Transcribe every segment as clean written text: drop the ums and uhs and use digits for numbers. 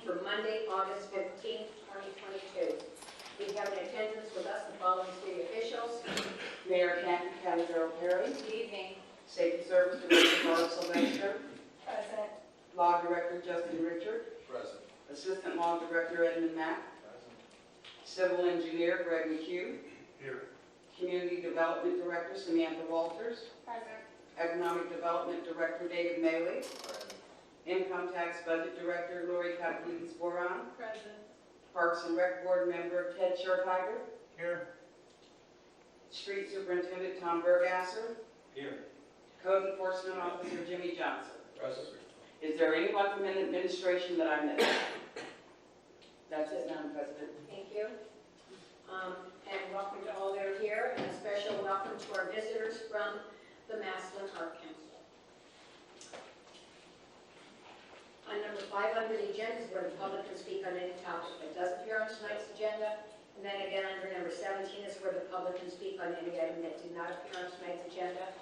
for Monday, August 15th, 2022. We have in attendance with us the following city officials. Mayor Canton, County Darrell Perry. Good evening. Safety Service Director Barb Sylvester. Present. Law Director Justin Richard. Present. Assistant Law Director Edmund Mack. Present. Civil Engineer Greg McHugh. Here. Community Development Director Samantha Walters. Present. Economic Development Director David Maley. Present. Income Tax Budget Director Lori Kotlikis-Boron. Present. Parks and Rec Board Member Ted Schurtiger. Here. Street Superintendent Tom Bergasser. Here. Code Enforcement Officer Jimmy Johnson. Present. Is there anyone from the administration that I missed? That's it, Madam President. Thank you. And welcome to all that are here, and a special welcome to our visitors from the Massillon Art Council. On number 5 under the agenda is where the public can speak on any topic that does appear on tonight's agenda. And then again, under number 17 is where the public can speak on any item that did not appear on tonight's agenda.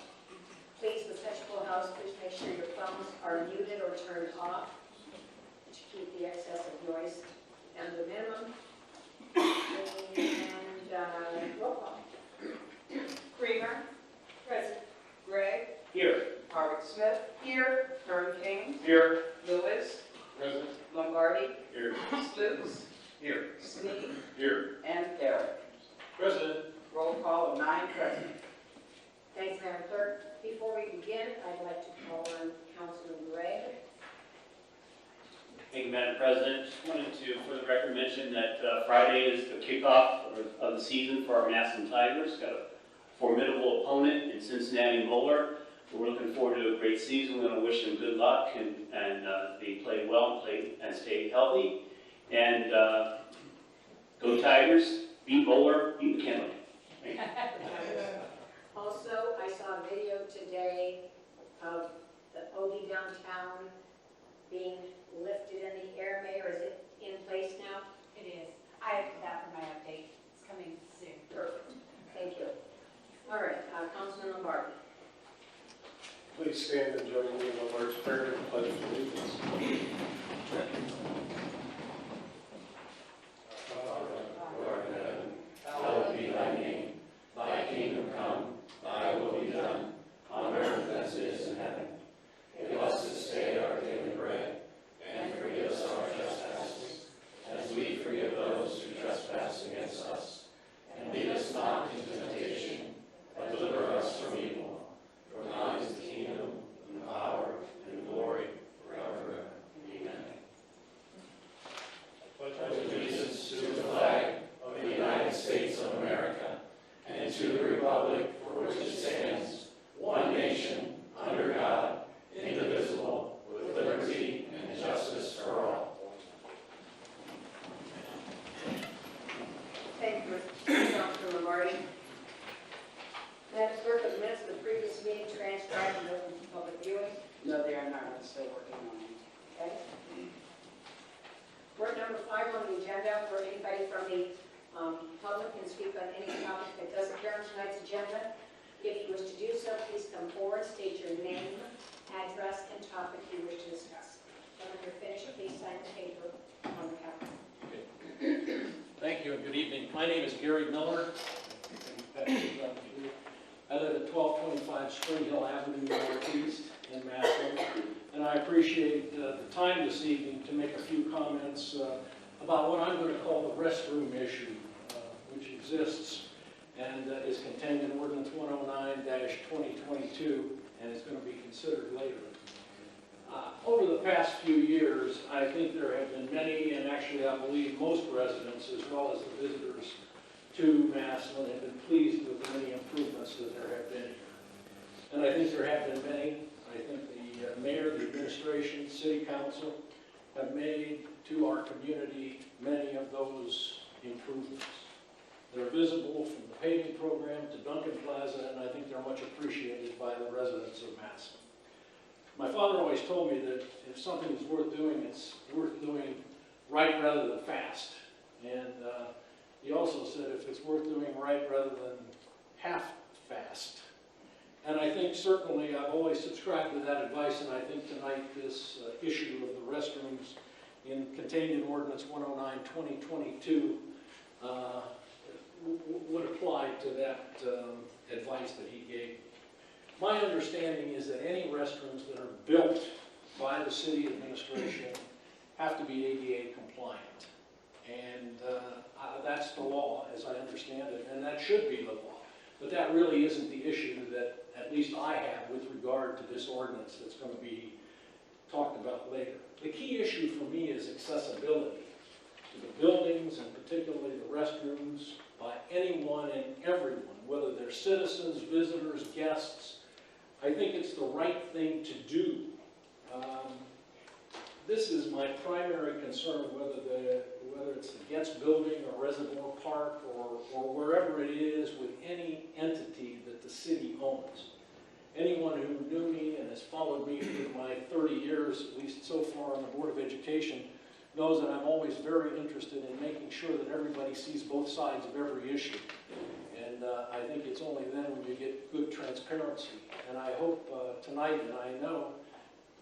Please, with such full house, please make sure your phones are muted or turned off to keep the excessive noise down to the minimum. And roll call. Creamer. Present. Gregg. Here. Harvick Smith. Here. Kern King. Here. Lewis. Present. Lombardi. Here. Sloops. Here. Sneed. Here. And Garrett. Present. Roll call of 9 present. Thanks, Madam Clerk. Before we begin, I'd like to call on Councilman Gregg. Thank you, Madam President. Just wanted to, for the record, mention that Friday is the kickoff of the season for our Massillon Tigers. Got a formidable opponent in Cincinnati Moeller. We're looking forward to a great season. We're going to wish them good luck and they play well and stay healthy. And go Tigers, beat Moeller, beat McKinley. Thank you. Also, I saw a video today of the OD downtown being lifted in the air. Mayor, is it in place now? It is. I have that for my update. It's coming soon. Perfect. Thank you. All right, Councilman Lombardi. Please stand and join me in the Lord's Prayer and pledge of allegiance. Lord in heaven, hallowed be thy name. Thy kingdom come, thy will be done, on earth as it is in heaven. Give us this day our daily bread, and forgive us our trespasses, as we forgive those who trespass against us. And lead us not into temptation, but deliver us from evil. For thine is the kingdom, and the power, and glory, forever. Amen. Pledge allegiance to the flag of the United States of America, and to the republic for which it stands, one nation, under God, indivisible, with liberty and justice for all. Thank you, Councilman Lombardi. Madam Clerk, the minutes of the previous meeting transcribed and open to public viewing. No, they are not. I'm still working on it. Okay. We're at number 5 on the agenda for anybody from the public can speak on any topic that does appear on tonight's agenda. If you wish to do so, please come forward, state your name, address, and topic you wish to discuss. And when you're finished, please sign the paper on the counter. Thank you and good evening. My name is Gary Miller. I live at 1225 Spring Hill Avenue Northeast in Massillon, and I appreciate the time this evening to make a few comments about what I'm going to call the restroom issue, which exists and is contained in Ordinance 109-2022 and is going to be considered later. Over the past few years, I think there have been many, and actually I believe most residents, as well as the visitors to Massillon, have been pleased with the many improvements that there have been here. And I think there have been many. I think the mayor, the administration, city council have made to our community many of those improvements. They're visible from the paving program to Duncan Plaza, and I think they're much appreciated by the residents of Massillon. My father always told me that if something is worth doing, it's worth doing right rather than fast. And he also said if it's worth doing right rather than half fast. And I think certainly I've always subscribed to that advice, and I think tonight this issue of the restrooms contained in ordinance 109-2022 would apply to that advice that he gave. My understanding is that any restrooms that are built by the city administration have to be ADA compliant. And that's the law, as I understand it, and that should be the law. But that really isn't the issue that at least I have with regard to this ordinance that's going to be talked about later. The key issue for me is accessibility to the buildings and particularly the restrooms by anyone and everyone, whether they're citizens, visitors, guests. I think it's the right thing to do. This is my primary concern, whether it's the Getz building or Reservoir Park or wherever it is with any entity that the city owns. Anyone who knew me and has followed me for my 30 years, at least so far on the Board of Education, knows that I'm always very interested in making sure that everybody sees both sides of every issue. And I think it's only then when you get good transparency. And I hope tonight, and I know,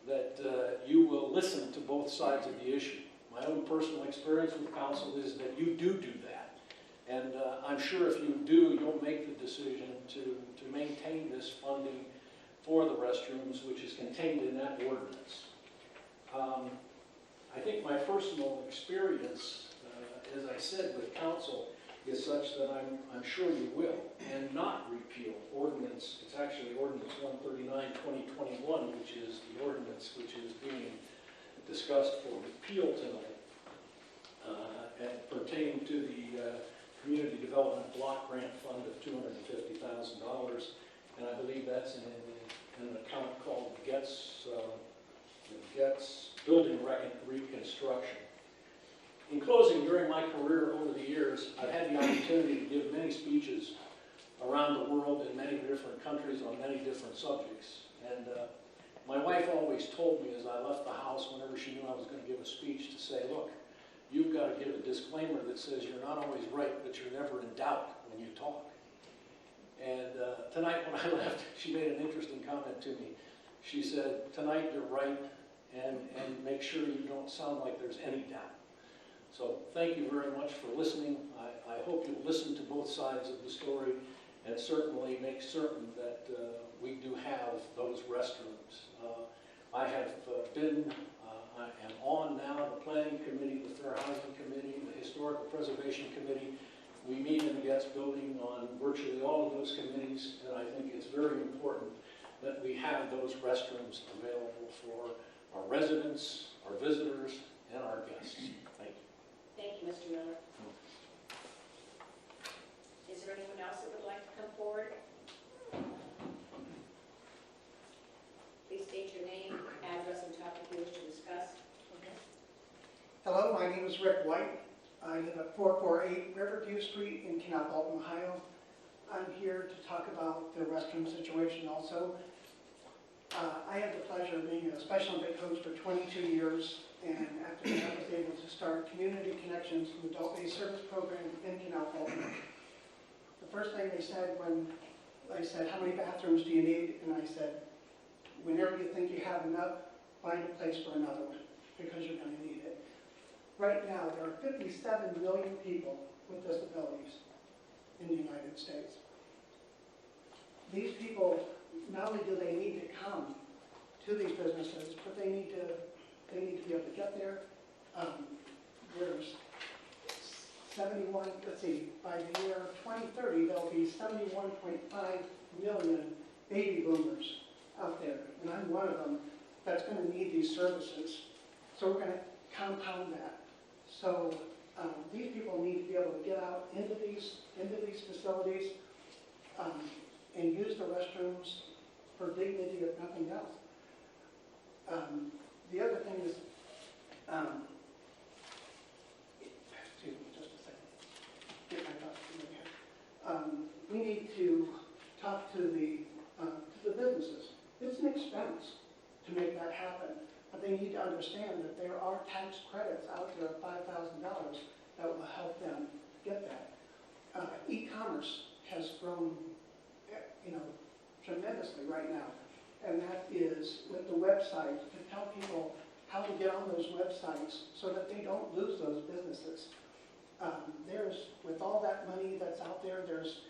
that you will listen to both sides of the issue. My own personal experience with council is that you do that. And I'm sure if you do, you'll make the decision to maintain this funding for the restrooms, which is contained in that ordinance. I think my personal experience, as I said, with council is such that I'm sure you will, and not repeal ordinance. It's actually ordinance 139-2021, which is the ordinance which is being discussed for repeal tonight, and pertaining to the Community Development Block Grant Fund of $250,000, and I believe that's in an account called the Getz Building Reconstruction. In closing, during my career over the years, I've had the opportunity to give many speeches around the world in many different countries on many different subjects. And my wife always told me as I left the house, whenever she knew I was going to give a speech, to say, look, you've got to give a disclaimer that says you're not always right, but you're never in doubt when you talk. And tonight when I left, she made an interesting comment to me. She said, tonight you're right, and make sure you don't sound like there's any doubt. So thank you very much for listening. I hope you'll listen to both sides of the story and certainly make certain that we do have those restrooms. I have I am on now the Planning Committee, the Fair Housing Committee, the Historical Preservation Committee. We meet in the Getz building on virtually all of those committees, and I think it's very important that we have those restrooms available for our residents, our visitors, and our guests. Thank you. Thank you, Mr. Miller. Is there anyone else that would like to come forward? Please state your name, address, and topic you wish to discuss. Hello, my name is Rick White. I live at 448 Riverview Street in Canal, Ohio. I'm here to talk about the restroom situation also. I had the pleasure of being a Special Olympic coach for 22 years, and after that I was able to start Community Connections, an adult-based service program in Canal. The first thing they said when I said, how many bathrooms do you need? And I said, whenever you think you have enough, find a place for another one, because you're going to need it. Right now, there are 57 million people with disabilities in the United States. These people, not only do they need to come to these businesses, but they need to be able to get there. There's 71, let's see, by the year 2030, there'll be 71.5 million baby boomers out there, and I'm one of them that's going to need these services. So we're going to compound that. So these people need to be able to get out into these facilities and use the restrooms for dignity, if nothing else. The other thing is, excuse me just a second, get my thoughts together. We need to talk to the businesses. It's an expense to make that happen, but they need to understand that there are tax credits out there of $5,000 that will help them get that. E-commerce has grown, tremendously right now, and that is with the website to tell people how to get on those websites so that they don't lose those businesses. With all that money that's out there, there's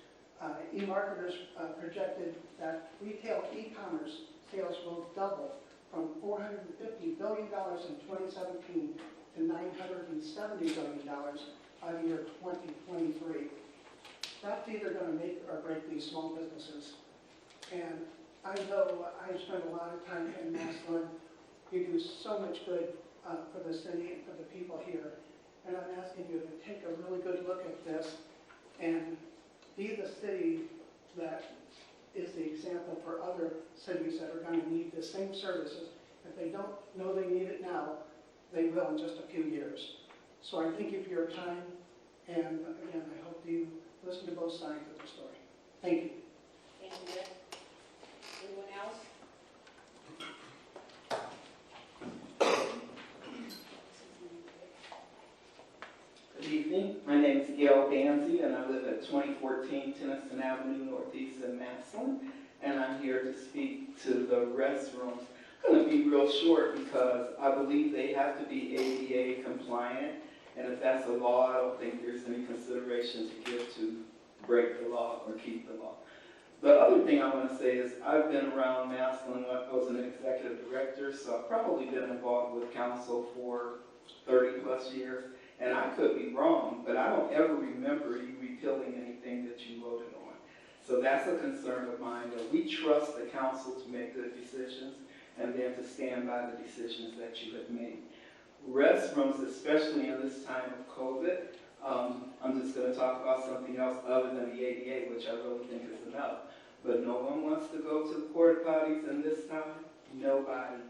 e-marketers projected that retail e-commerce sales will double from $450 billion in 2017 to $970 billion by the year 2023. That's either going to make or break these small businesses. And I know I spend a lot of time in Massillon. You do so much good for the city and for the people here. And I'm asking you to take a really good look at this and be the city that is the example for other cities that are going to need the same services. If they don't know they need it now, they will in just a few years. So I thank you for your time, and again, I hope you listen to both sides of the story. Thank you. Thank you, Rick. Anyone else? Good evening. My name is Gail Danzy, and I live at 2014 Tennyson Avenue Northeast in Massillon. And I'm here to speak to the restrooms. I'm going to be real short because I believe they have to be ADA compliant. And if that's a law, I don't think there's any consideration to give to break the law or keep the law. The other thing I want to say is I've been around Massillon. I was an executive director, so I've probably been involved with council for 30 plus years. And I could be wrong, but I don't ever remember you repealing anything that you voted on. So that's a concern of mine, that we trust the council to make good decisions and then to stand by the decisions that you have made. Restrooms, especially in this time of COVID, I'm just going to talk about something else other than the ADA, which I really think is enough. But no one wants to go to the porta potties in this time? Nobody.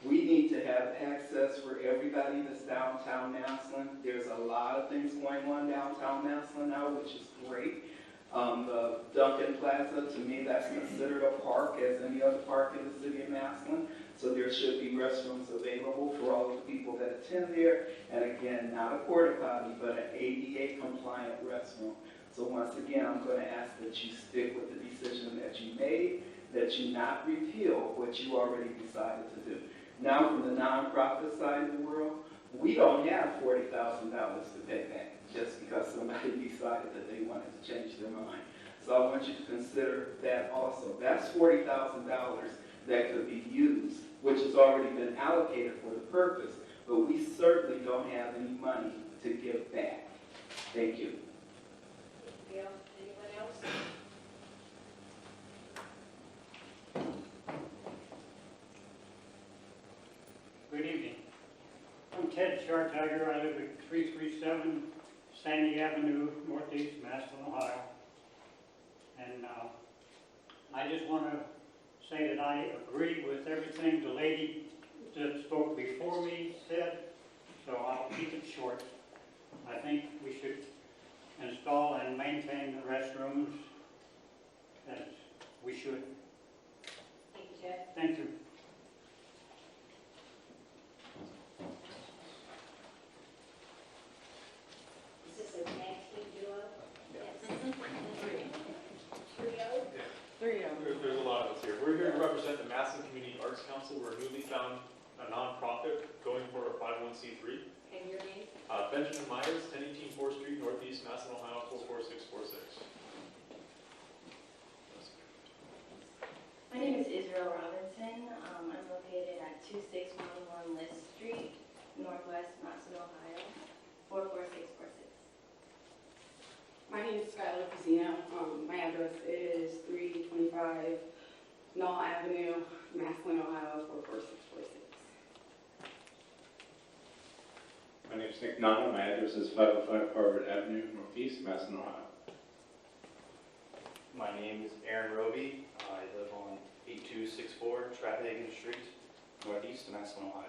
We need to have access for everybody that's downtown Massillon. There's a lot of things going on downtown Massillon now, which is great. The Duncan Plaza, to me, that's considered a park as any other park in the city of Massillon. So there should be restrooms available for all of the people that attend there. And again, not a porta potty, but an ADA compliant restroom. So once again, I'm going to ask that you stick with the decision that you made, that you not repeal what you already decided to do. Now, from the nonprofit side of the world, we don't have $40,000 to pay back just because somebody decided that they wanted to change their mind. So I want you to consider that also. That's $40,000 that could be used, which has already been allocated for the purpose, but we certainly don't have any money to give back. Thank you. Gail, anyone else? Good evening. I'm Ted Chartiger. I live at 337 Sandy Avenue, Northeast, Massillon, Ohio. And I just want to say that I agree with everything the lady that spoke before me said, so I'll keep it short. I think we should install and maintain the restrooms as we should. Thank you, Ted. Thank you. Is this a tag team duo? Yes. Trio? There's a lot of us here. We're here to represent the Massillon Community Arts Council. We're a newly found nonprofit going for a 501c3. And your name? Benjamin Myers, 1018 4th Street, Northeast, Massillon, Ohio, 44646. My name is Israel Robinson. I'm located at 2611 List Street, Northwest Massillon, Ohio, 44646. My name is Skylar Pazina. My address is 325 Knoll Avenue, Massillon, Ohio, 44646. My name is Nick Nana. My address is 505 Harvard Avenue, Northeast, Massillon, Ohio. My name is Aaron Roby. I live on 8264 Trapehagen Street, Northeast, Massillon, Ohio.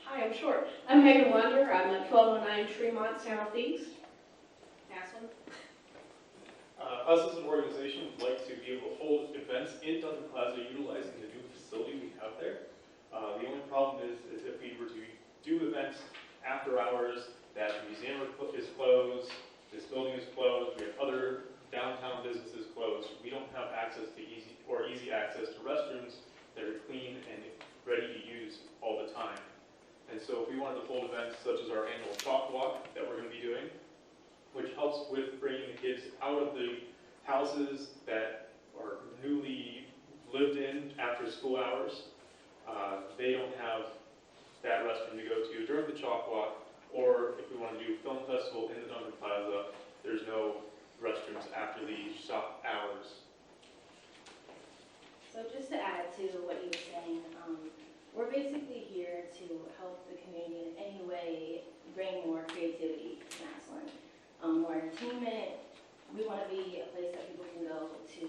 Hi, I'm short. I'm Megan Wonder. I'm at 1209 Tremont Southeast. Massillon? Us as an organization would like to be able to hold events in Duncan Plaza utilizing the new facility we have there. The only problem is if we were to do events after hours, that the museum is closed, this building is closed, we have other downtown businesses closed. We don't have access to easy access to restrooms that are clean and so if we wanted to hold events such as our annual chalk walk that we're going to be doing, which helps with bringing the kids out of the houses that are newly lived in after school hours. They don't have that restroom to go to during the chalk walk, or if we want to do film festival in the Duncan Plaza, there's no restrooms after the shop hours. So just to add to what you were saying, we're basically here to help the community in any way bring more creativity to Massillon. More entertainment. We want to be a place that people can go to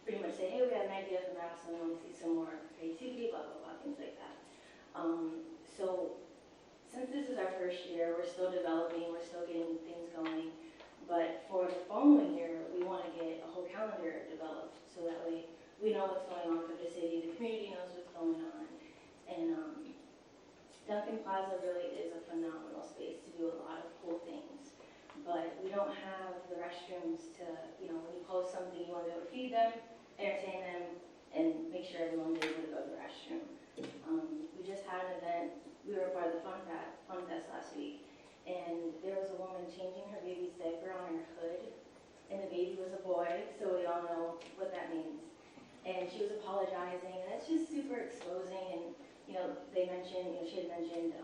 pretty much say, hey, we had an idea for Massillon, we want to see some more creativity, blah, blah, blah, things like that. So since this is our first year, we're still developing, we're still getting things going. But for the following year, we want to get a whole calendar developed so that way we know what's going on for the city, the community knows what's going on. And Duncan Plaza really is a phenomenal space to do a lot of cool things. But we don't have the restrooms to, when you post something, you want to be able to feed them, entertain them, and make sure everyone's able to go to the restroom. We just had an event, we were part of the Fun Fest last week, and there was a woman changing her baby's diaper on her hood, and the baby was a boy, so we all know what that means. And she was apologizing, and it's just super exposing, and they mentioned, she had mentioned,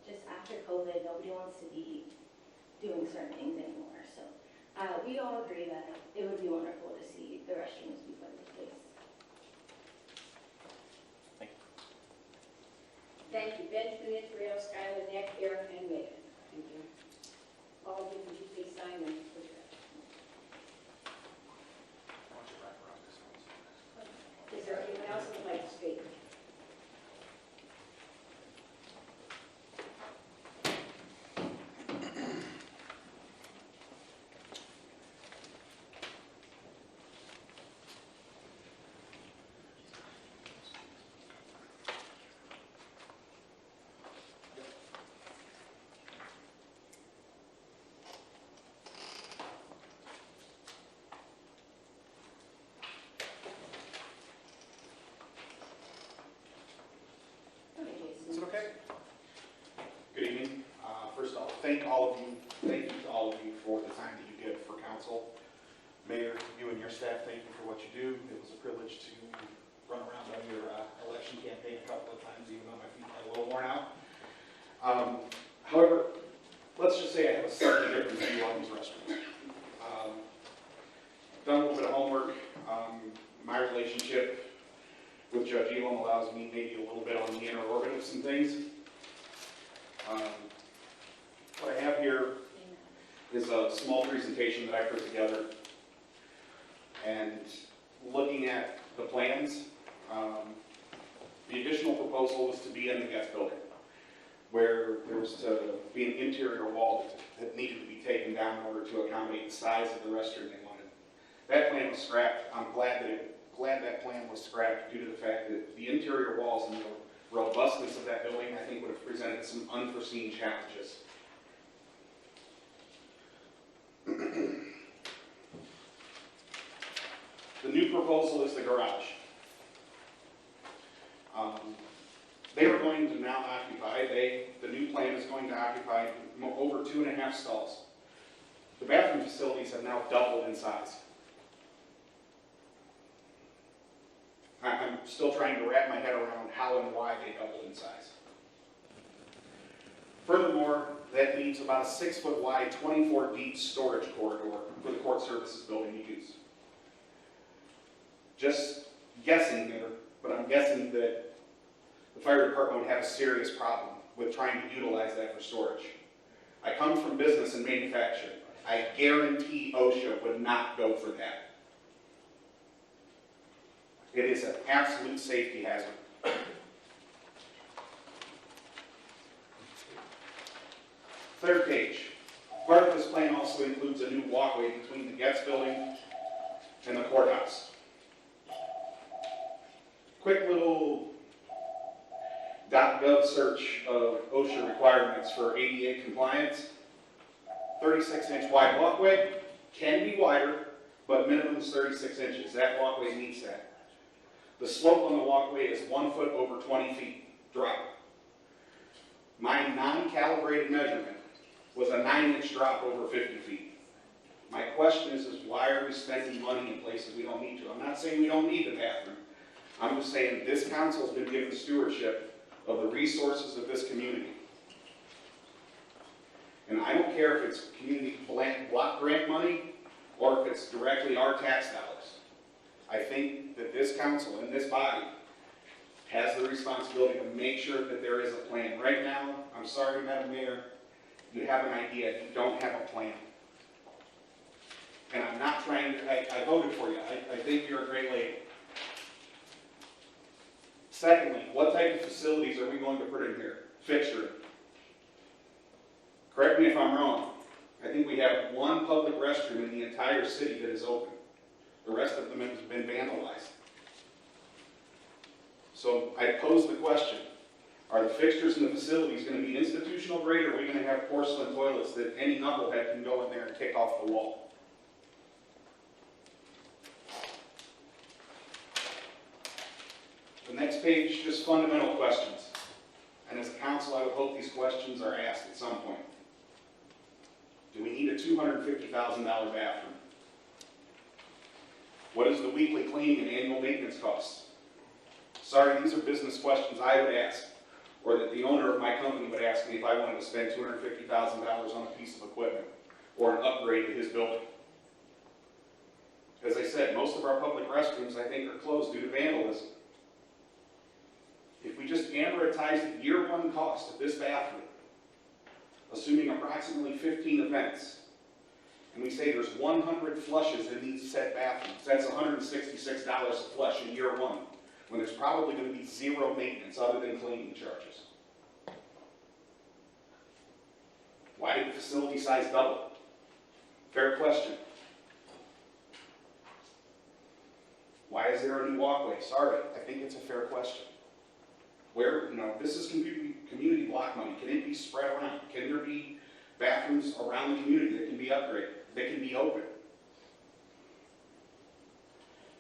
just after COVID, nobody wants to be doing certain things anymore. So we all agree that it would be wonderful to see the restrooms be put in place. Thank you. Benjamin, Israel, Skylar, Nick, Aaron, and Megan. Thank you. All of you, would you please sign them? Is there anyone else who would like to speak? Is it okay? Good evening. First off, thank you to all of you for the time that you give for council. Mayor, you and your staff, thank you for what you do. It was a privilege to run around on your election campaign a couple of times, even though my feet are a little worn out. However, let's just say I have a slightly different view on these restrooms. Done a little bit of homework. My relationship with Judge Elam allows me maybe a little bit on the inner orbit of some things. What I have here is a small presentation that I put together. And looking at the plans, the additional proposal was to be in the guest building, where there was to be an interior wall that needed to be taken down in order to accommodate the size of the restroom they wanted. That plan was scrapped. I'm glad that plan was scrapped due to the fact that the interior walls and the robustness of that building, I think, would have presented some unforeseen challenges. The new proposal is the garage. They are going to now occupy, the new plan is going to occupy over 2.5 stalls. The bathroom facilities have now doubled in size. I'm still trying to wrap my head around how and why they doubled in size. Furthermore, that leaves about a 6-foot wide, 24 deep storage corridor for the court services building to use. Just guessing there, but I'm guessing that the fire department would have a serious problem with trying to utilize that for storage. I come from business and manufacturing. I guarantee OSHA would not go for that. It is an absolute safety hazard. Third page. Part of this plan also includes a new walkway between the Getz building and the courthouse. Quick little .gov search of OSHA requirements for ADA compliance. 36-inch wide walkway, can be wider, but minimum is 36 inches. That walkway meets that. The slope on the walkway is 1 foot over 20 feet drop. My non-calibrated measurement was a 9-inch drop over 50 feet. My question is why are we spending money in places we don't need to? I'm not saying we don't need the bathroom. I'm just saying this council's been given stewardship of the resources of this community. And I don't care if it's community block grant money or if it's directly our tax dollars. I think that this council and this body has the responsibility to make sure that there is a plan. Right now, I'm sorry, Madam Mayor, you have an idea, you don't have a plan. And I'm not trying to, I voted for you. I think you're a great lady. Secondly, what type of facilities are we going to put in here? Fixturing. Correct me if I'm wrong. I think we have one public restroom in the entire city that is open. The rest of them have been vandalized. So I pose the question, are the fixtures in the facilities going to be institutional grade, or are we going to have porcelain toilets that any knucklehead can go in there and kick off the wall? The next page, just fundamental questions. And as a council, I would hope these questions are asked at some point. Do we need a $250,000 bathroom? What is the weekly cleaning and annual maintenance costs? Sorry, these are business questions I would ask, or that the owner of my company would ask me if I wanted to spend $250,000 on a piece of equipment or an upgrade to his building. As I said, most of our public restrooms, I think, are closed due to vandalism. If we just amortize the year one cost of this bathroom, assuming approximately 15 events, and we say there's 100 flushes in these said bathrooms, that's $166 a flush in year one, when there's probably going to be zero maintenance other than cleaning charges. Why did the facility size double? Fair question. Why is there a new walkway? Sorry, I think it's a fair question. Where, this is community block money. Can it be spread around? Can there be bathrooms around the community that can be upgraded, that can be open?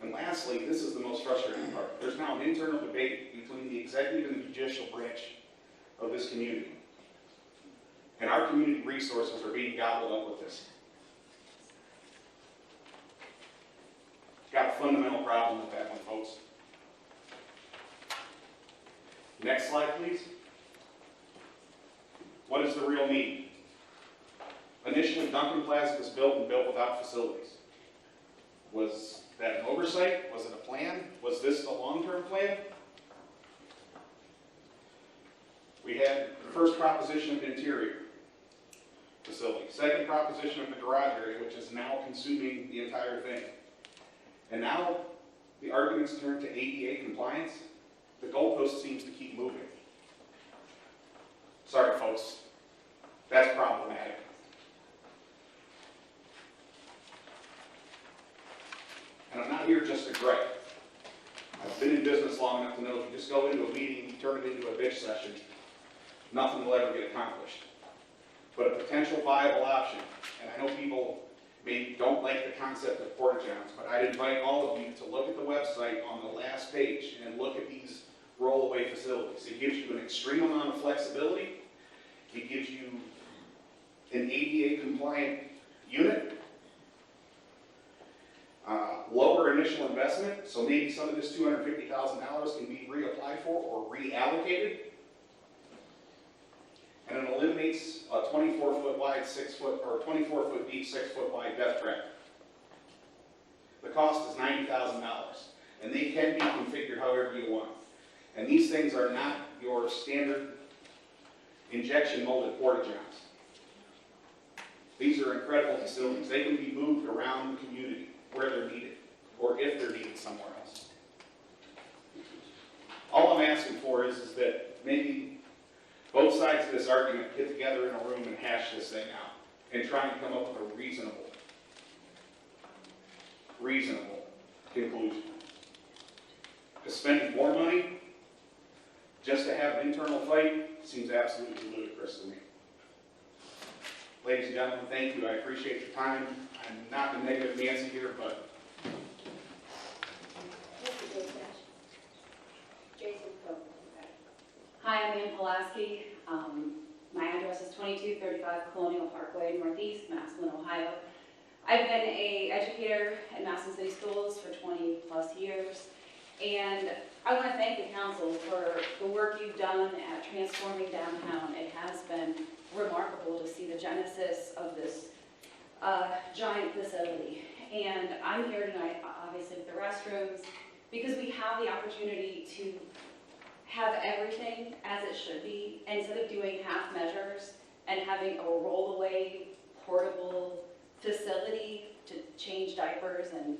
And lastly, this is the most frustrating part. There's now an internal debate between the executive and the judicial branch of this community. And our community resources are being gobbled up with this. Got a fundamental problem with that one, folks. Next slide, please. What is the real need? Initially, Duncan Plaza was built and built without facilities. Was that an oversight? Was it a plan? Was this the long-term plan? We had the first proposition of interior facility. Second proposition of the garage area, which is now consuming the entire thing. And now the arguments turn to ADA compliance. The goalpost seems to keep moving. Sorry, folks. That's problematic. And I'm not here just to gripe. I've been in business long enough to know if you just go into a meeting, you turn it into a bitch session, nothing will ever get accomplished. But a potential viable option, and I know people maybe don't like the concept of porta-johns, but I'd invite all of you to look at the website on the last page and look at these roll-away facilities. It gives you an extreme amount of flexibility. It gives you an ADA compliant unit. Lower initial investment, so maybe some of this $250,000 can be reapplied for or reallocated. And it eliminates a 24-foot wide, 6-foot, or 24-foot deep, 6-foot wide death trap. The cost is $90,000, and they can be configured however you want. And these things are not your standard injection molded porta-johns. These are incredible facilities. They can be moved around the community where they're needed, or if they're needed somewhere else. All I'm asking for is that maybe both sides of this argument get together in a room and hash this thing out and try and come up with a reasonable conclusion. Because spending more money just to have an internal fight seems absolutely ludicrous to me. Ladies and gentlemen, thank you. I appreciate your time. I'm not the negative Nancy here, but Jason, go. Hi, Hi, I'm Ann Pulaski. My address is 2235 Colonial Parkway, Northeast, Massillon, Ohio. I've been an educator at Massillon City Schools for 20 plus years, and I want to thank the council for the work you've done at transforming downtown. It has been remarkable to see the genesis of this giant facility. And I'm here tonight, obviously, with the restrooms, because we have the opportunity to have everything as it should be, instead of doing half measures and having a roll-away portable facility to change diapers, and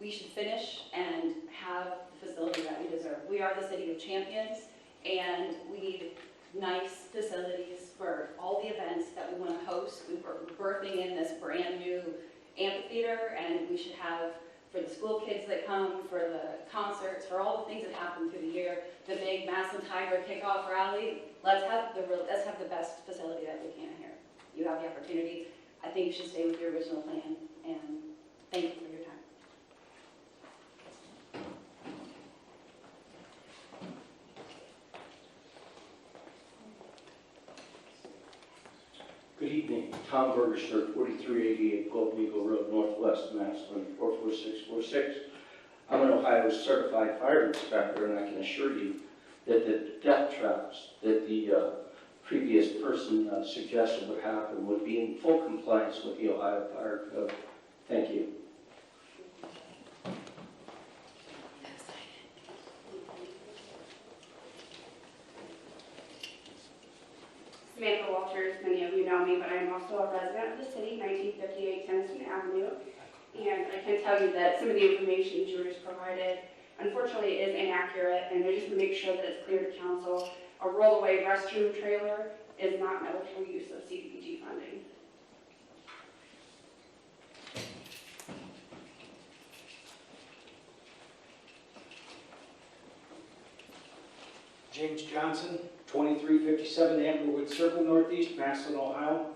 we should finish and have the facility that we deserve. We are the city of champions, and we need nice facilities for all the events that we want to host. We're birthing in this brand new amphitheater, and we should have, for the school kids that come, for the concerts, for all the things that happen through the year, the big Massillon Tiger kickoff rally. Let's have the best facility that we can here. You have the opportunity. I think you should stay with your original plan, and thank you for your time. Good evening, Tom Burgester, 4388 Golden Eagle Road, Northwest, Massillon, 44646. I'm an Ohio certified fire inspector, and I can assure you that the death traps that the previous person suggested would happen would be in full compliance with the Ohio Fire Code. Thank you. Samantha Walters, many of you know me, but I am also a resident of the city, 1958 Tennessee Avenue. And I can tell you that some of the information Jury's provided, unfortunately, is inaccurate, and I just want to make sure that it's clear to council. A rollaway restroom trailer is not an eligible use of CDBG funding. James Johnson, 2357 Amberwood Circle, Northeast, Massillon, Ohio.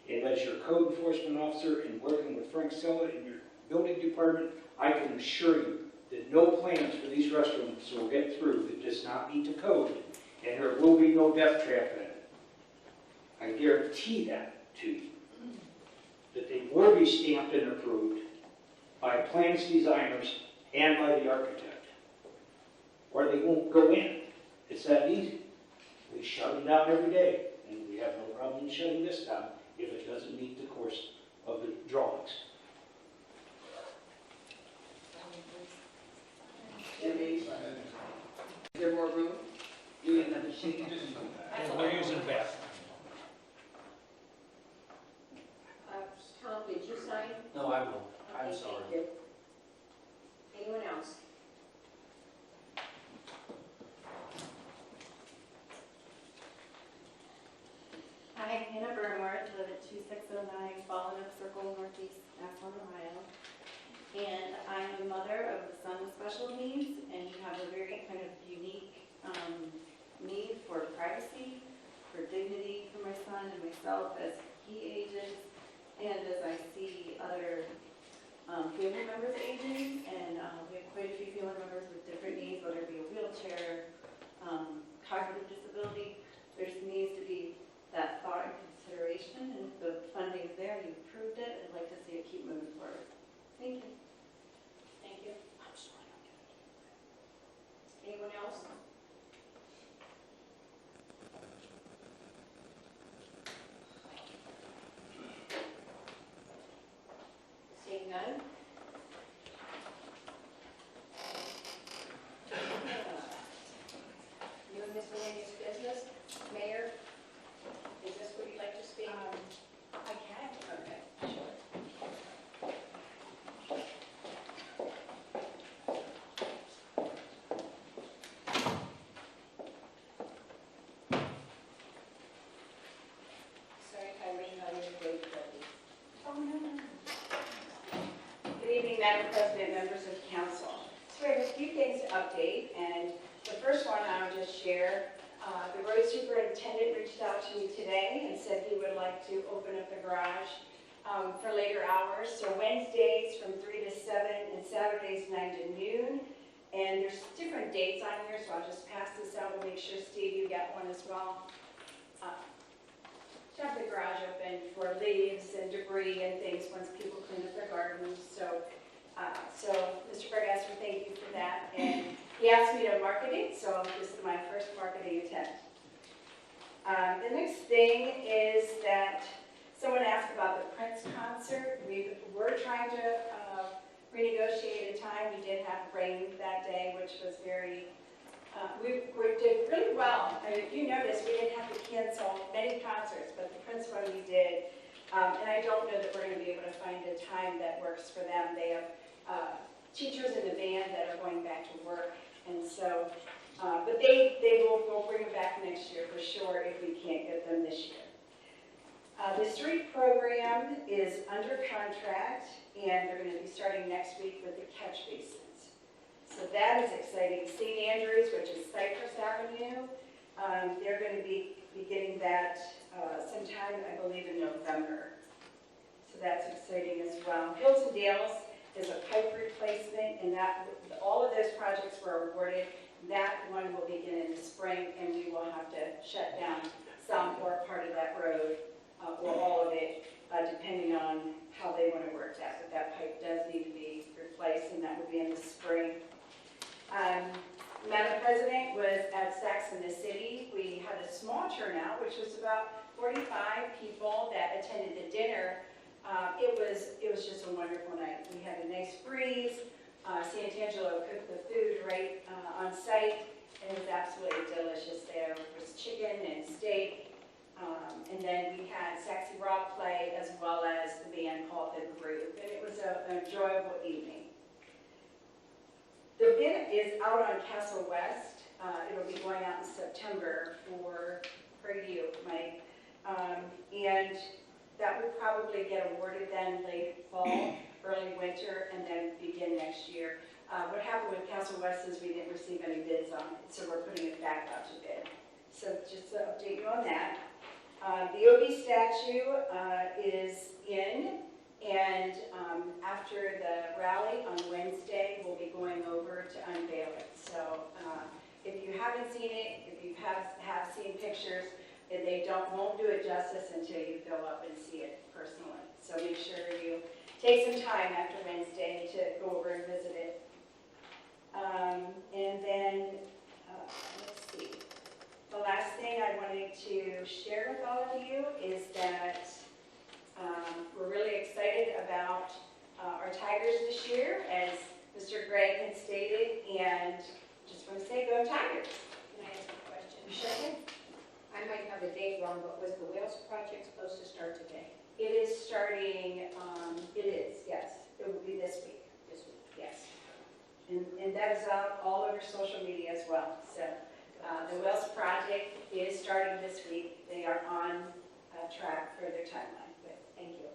And as your code enforcement officer and working with Frank Sella in your building department, I can assure you that no plans for these restrooms will get through that does not meet the code, and there will be no death trap in it. I guarantee that to you, that they will be stamped and approved by plans designers and by the architect, or they won't go in. It's that easy. We shut them down every day, and we have no problem shutting this down if it doesn't meet the course of the drawings. Is there more room? You need another sheet? And we're using bath. Tom, did you sign? No, I will. I'm Okay, sorry. thank you. Anyone else? Hi, Hannah Bernworth, live at 2609 Fallen Oak Circle, Northeast, Massillon, Ohio. And I am a mother of a son with special needs, and he has a very kind of unique need for privacy, for dignity for my son and myself as he ages, and as I see other family members aging, and we have quite a few family members with different needs, whether it be a wheelchair, cognitive disability. There needs to be that thought and consideration, and if the funding is there, you've approved it, I'd like to see it keep moving forward. Thank you. Thank you. Anyone else? Seeing none? New and miscellaneous business. Mayor, is this what you'd like to speak? I can. Okay, sure. Sorry if I rained on your day, Debbie. Oh, no, no. Good evening, Madam President, members of council. So we have a few things to update, and the first one I'll just share. The road superintendent reached out to me today and said he would like to open up the garage for later hours. So Wednesdays from 3 to 7 and Saturdays 9 to noon. And there's different dates on here, so I'll just pass this out and make sure, Steve, you get one as well. To have the garage open for leaves and debris and things once people clean up their gardens. So Mr. Bergasser, thank you for that. And he asked me to market it, so this is my first marketing attempt. The next thing is that someone asked about the Prince concert. We're trying to renegotiate a time. We did have rain that day, which was very, we did really well. I mean, if you notice, we didn't have to cancel many concerts, but the Prince one we did. And I don't know that we're going to be able to find a time that works for them. They have teachers in the band that are going back to work, and so, but we'll bring it back next year for sure if we can't get them this year. The street program is under contract, and they're going to be starting next week with the catch basins. So that is exciting. St. Andrews, which is Cypress Avenue, they're going to be getting that sometime, I believe, in November. So that's exciting as well. Hills and Dales is a pipe replacement, and that all of those projects were awarded. That one will begin in the spring, and we will have to shut down some or part of that road, or all of it, depending on how they want to work that. But that pipe does need to be replaced, and that will be in the spring. Madam President was at Saks in the City. We had a small turnout, which was about 45 people that attended the dinner. It was just a wonderful night. We had a nice breeze. Sant'Angelo cooked the food right on site, and it was absolutely delicious there. There was chicken and steak, and then we had Sexy Rock play as well as the band called The Groove, and it was an enjoyable evening. The bid is out on Castle West. It'll be going out in September for you, Mike, and that would probably get awarded then late fall, early winter, and then begin next year. What happened with Castle West is we didn't receive any bids on it, so we're putting it back out to bid. So just to update you on that. The Obi statue is in, and after the rally on Wednesday, we'll be going over to unveil it. So if you haven't seen it, if you have seen pictures, they won't do it justice until you go up and see it personally. So make sure you take some time after Wednesday to go over and visit it. And then, let's see. The last thing I wanted to share with all of you is that we're really excited about our Tigers this year, as Mr. Gregg had stated, and just want to say, go Tigers. Can I ask a question? You sure can. I might have the date wrong, but was the Wales project supposed to start today? It is starting, it is, yes. It will be this week. This week? Yes. And that is out all over social media as well. So the Wells project is starting this week. They are on track for their timeline. But thank you.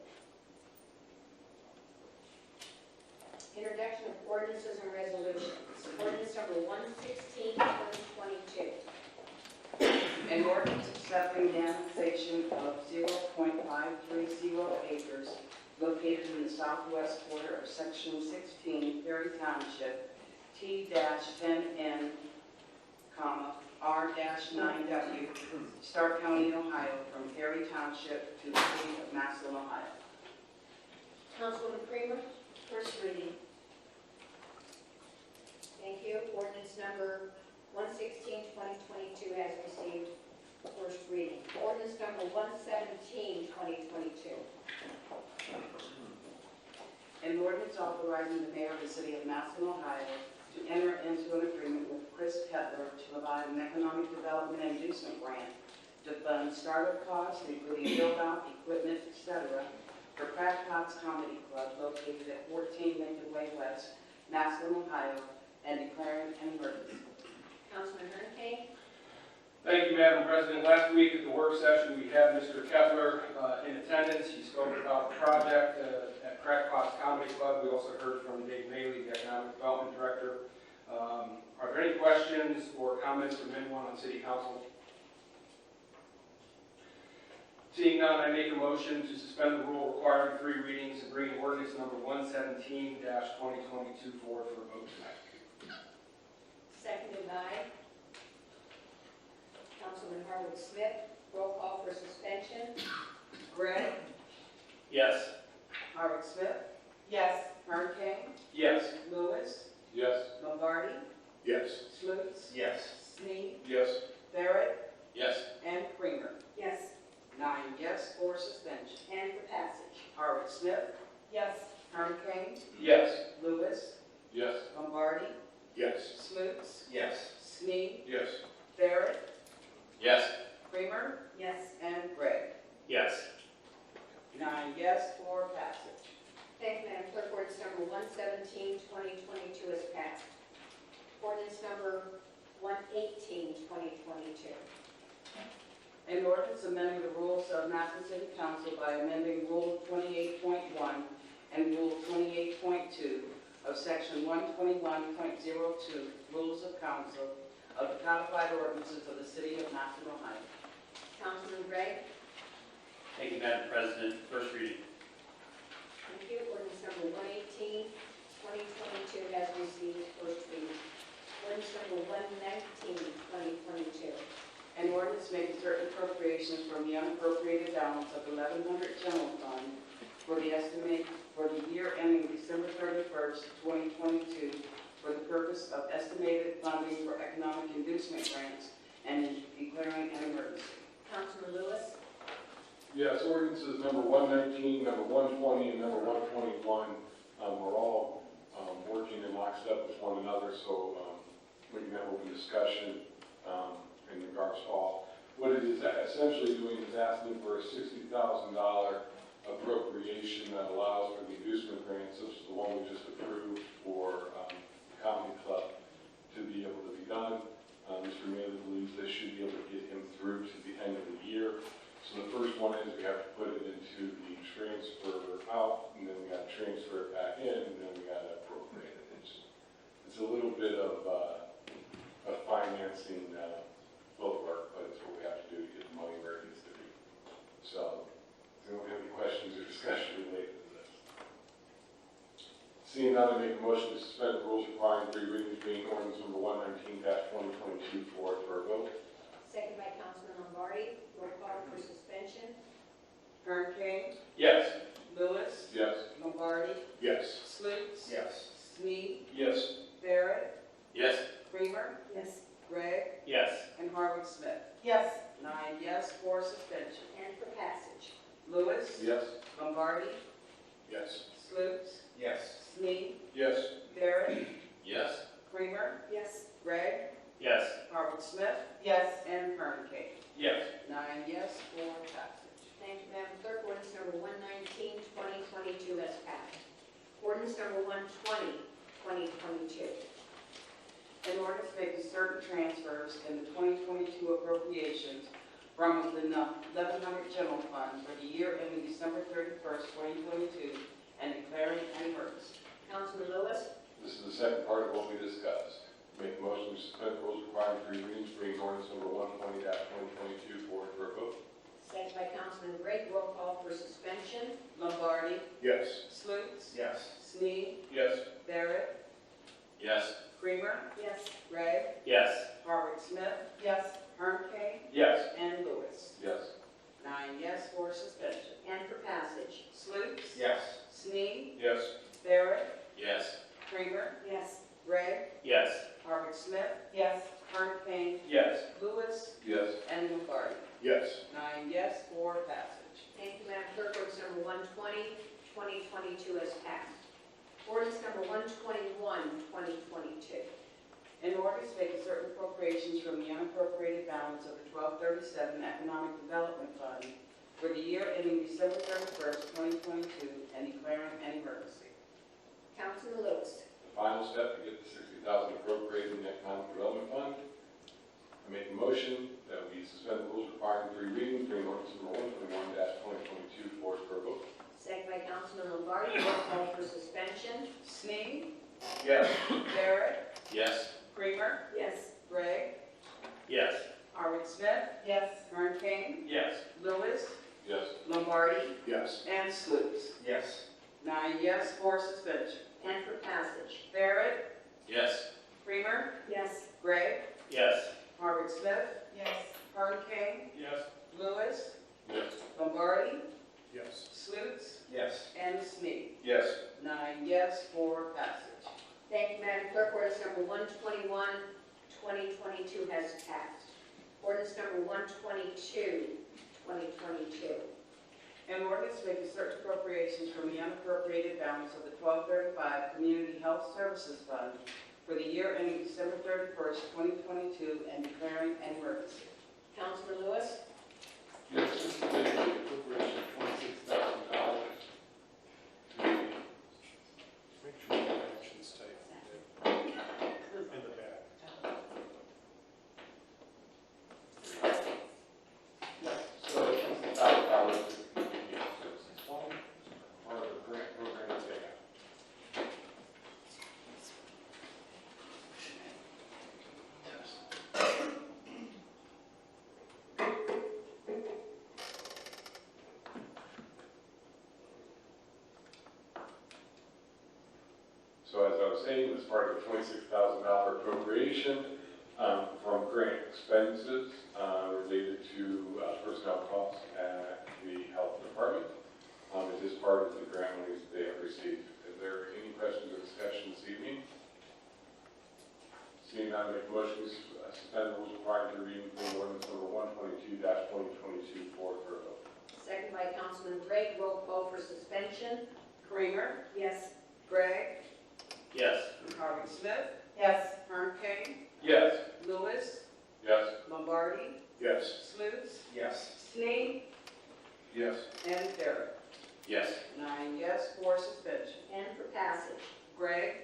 Introduction of ordinances and resolutions. Ordinance number 116, 2022. An ordinance accepting the annexation of 0.530 acres located in the southwest quarter of Section 16, Perry Township, T-10N, R-9W, Stark County, Ohio, from Perry Township to the city of Massillon, Ohio. Councilwoman Kramer? First reading. Thank you. Ordinance number 116, 2022 has received first reading. Ordinance number 117, 2022. An ordinance authorizing the mayor of the city of Massillon, Ohio, to enter into an agreement with Chris Kettler to provide an economic development inducement grant to fund startup costs, including build-out, equipment, etc., for Crackpots Comedy Club located at 14 Lincoln Way West, Massillon, Ohio, and declaring an emergency. Councilman Hurricane? Thank you, Madam President. Last week at the work session, we had Mr. Kettler in attendance. He spoke about the project at Crackpots Comedy Club. We also heard from Dave Maley, the Economic Development Director. Are there any questions or comments from anyone on City Council? Seeing none, I make a motion to suspend the rule requiring 3 readings and bring ordinance number 117-2022 forward for a vote tonight. seconded by Councilman Harwood Smith. Roll call for suspension. Gregg, Yes. Howard Smith, Yes. Herb King, Yes. Lewis, Yes. Lombardi, Yes. Slutes, Yes. Snead, Yes. Barrett, Yes. and Creamer. Yes. 9 yes for suspension. And for passage. Howard Smith, Yes. Herb King, Yes. Lewis, Yes. Lombardi, Yes. Slutes, Yes. Snead, Yes. Barrett, Yes. Creamer, Yes. and Gregg. Yes. 9 yes for passage. Thank you, Madam Clerk. Ordinance number 117-2022 is passed. Ordinance number 118-2022. An ordinance amending the rules of Massillon City Council by amending Rule 28.1 and Rule 28.2 of Section 121.02, Rules of Council of the codified ordinances of the City of Massillon, Ohio. Councilman Gregg. Thank you, Madam President. First reading. Thank you. Ordinance number 118-2022 has received first reading. Ordinance number 119-2022. An ordinance making certain appropriations from the unappropriated balance of 1100 general fund for the year ending December 31st, 2022, for the purpose of estimated funding for economic inducement grants and declaring an emergency. Councilman Lewis. Yes, ordinances number 119, number 120, and number 121 are all working in lockstep with one another, so we can have open discussion in regards to all. What it is essentially doing is asking for a $60,000 appropriation that allows for the inducement grants, such as the one we just approved for the Comedy Club, to be able to be done. Mr. Mayor believes this should be able to get him through to the end of the year. So the first one is we have to put it into the transfer out, and then we got to transfer it back in, and then we got to appropriate it. It's a little bit of financing footwork, but it's what we have to do to get the money where it needs to be. So, do we have any questions or discussion related to this? Seeing none, I make a motion to suspend the rules requiring 3 readings, being ordinance number 119-2022 for a vote. Second by Councilman Lombardi. Roll call for suspension. Herb King, Yes. Lewis, Yes. Lombardi, Yes. Slutes, Yes. Snead, Yes. Barrett, Yes. Creamer, Yes. Gregg, Yes. and Harwood Smith. Yes. 9 yes for suspension. And for passage. Lewis, Yes. Lombardi, Yes. Slutes, Yes. Snead, Yes. Barrett, Yes. Creamer, Yes. Gregg, Yes. Harwood Smith, Yes. and Herb King. Yes. 9 yes for passage. Thank you, Madam Clerk. Ordinance number 119-2022 has passed. Ordinance number 120-2022. An ordinance making certain transfers in the 2022 appropriations from within the 1100 general fund for the year ending December 31st, 2022, and declaring an emergency. Councilman Lewis. This is the second part of what we discussed. Make a motion to suspend the rules requiring 3 readings, bringing ordinance number 120-2022 forward for a vote. Second by Councilman Gregg. Roll call for suspension. Lombardi, Yes. Slutes, Yes. Snead, Yes. Barrett, Yes. Creamer, Yes. Gregg, Yes. Harwood Smith, Yes. Herb King, Yes. and Lewis. Yes. 9 yes for suspension. And for passage. Slutes, Yes. Snead, Yes. Barrett, Yes. Creamer, Yes. Gregg, Yes. Harwood Smith, Yes. Herb King, Yes. Lewis, Yes. and Lombardi. Yes. 9 yes for passage. Thank you, Madam Clerk. Ordinance number 120-2022 has passed. Ordinance number 121-2022. An ordinance making certain appropriations from the unappropriated balance of the 1237 Economic Development Fund for the year ending December 31st, 2022, and declaring an emergency. Councilman Lewis. The final step to get the $60,000 appropriated in the Economic Development Fund. I make a motion that we suspend the rules requiring 3 readings, bring ordinance number 121-2022 forward for a vote. Second by Councilman Lombardi. Roll call for suspension. Snead, Yes. Barrett, Yes. Creamer, Yes. Gregg, Yes. Harwood Smith, Yes. Herb King, Yes. Lewis, Yes. Lombardi, Yes. and Slutes. Yes. 9 yes for suspension. And for passage. Barrett, Yes. Creamer, Yes. Gregg, Yes. Harvard Smith, Yes. Harden Kane, Yes. Lewis, Yes. Lombardi, Yes. Slutes, Yes. and Snead. Yes. 9 yes for passage. Thank you, Madam Clerk. Ordinance number 121, 2022 has passed. Ordinance number 122, 2022. An ordinance making certain appropriations from the unappropriated balance of the 1235 Community Health Services Fund for the year ending December 31st, 2022, and declaring an emergency. Councilman Lewis? Yes, this is a appropriation of $26,000 to Make sure the action's tight. In the back. So $26,000 to the community health services fund, part of the grant program that they have. So as I was saying, as part of the $26,000 appropriation from grant expenses related to personnel costs at the health department, it is part of the grant monies they have received. Is there any questions or discussion this evening? Seeing none, make a motion to suspend the rules requiring to read ordinance number 122-2022 for a vote. Second by Councilman Gregg. Roll call for suspension. Kramer, Yes. Gregg, Yes. Harvard Smith, Yes. Harden Kane, Yes. Lewis, Yes. Lombardi, Yes. Slutes, Yes. Snead, Yes. and Barrett. Yes. 9 yes for suspension. And for passage. Gregg,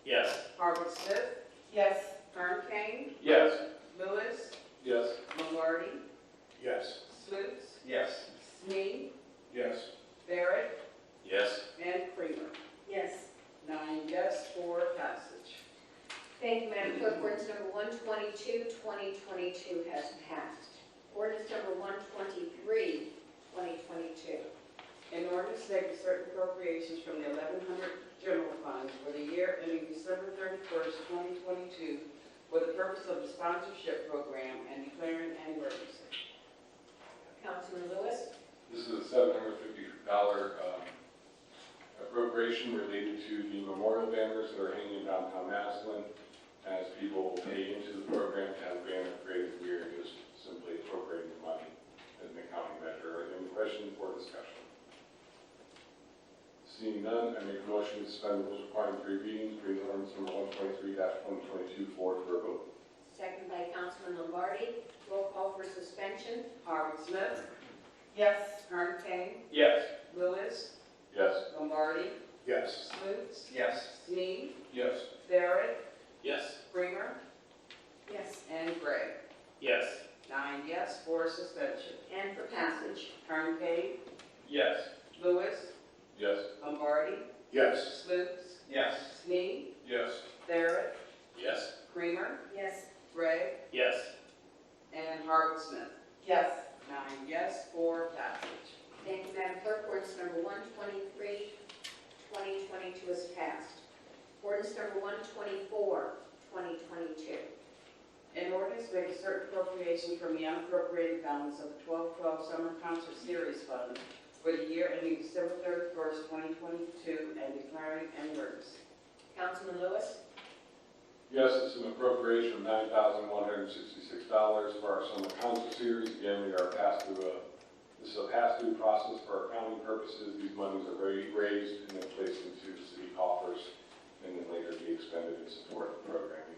Yes. Harvard Smith, Yes. Harden Kane, Yes. Lewis, Yes. Lombardi, Yes. Slutes, Yes. Snead, Yes. Barrett, Yes. and Kramer. Yes. 9 yes for passage. Thank you, Madam Clerk. Ordinance number 122, 2022 has passed. Ordinance number 123, 2022. An ordinance making certain appropriations from the 1100 general fund for the year ending December 31st, 2022, for the purpose of the sponsorship program and declaring an emergency. Councilman Lewis? This is a $750 appropriation related to the memorial banners that are hanging in downtown Massillon. As people pay into the program to have a banner created, we are just simply appropriating the money as an accounting measure. Are there any questions or discussion? Seeing none, I make a motion to suspend the rules requiring 3 readings, reading ordinance number 123-2022 forward for a vote. Second by Councilman Lombardi. Roll call for suspension. Harvard Smith, Yes. Harden Kane, Yes. Lewis, Yes. Lombardi, Yes. Slutes, Yes. Snead, Yes. Barrett, Yes. Kramer, Yes. and Gregg. Yes. 9 yes for suspension. And for passage. Harden Kane, Yes. Lewis, Yes. Lombardi, Yes. Slutes, Yes. Snead, Yes. Barrett, Yes. Kramer, Yes. Gregg, Yes. and Harvard Smith. Yes. 9 yes for passage. Thank you, Madam Clerk. Ordinance number 123, 2022 is passed. Ordinance number 124, 2022. An ordinance making certain appropriation from the unappropriated balance of the 1212 Summer Concert Series Fund for the year ending December 31st, 2022, and declaring an emergency. Councilman Lewis? Yes, it's an appropriation of $9,166 for our summer concert series. Again, we are this is a pass-through process for accounting purposes. These monies are raised and then placed into city coffers and then later be expended in support of programming.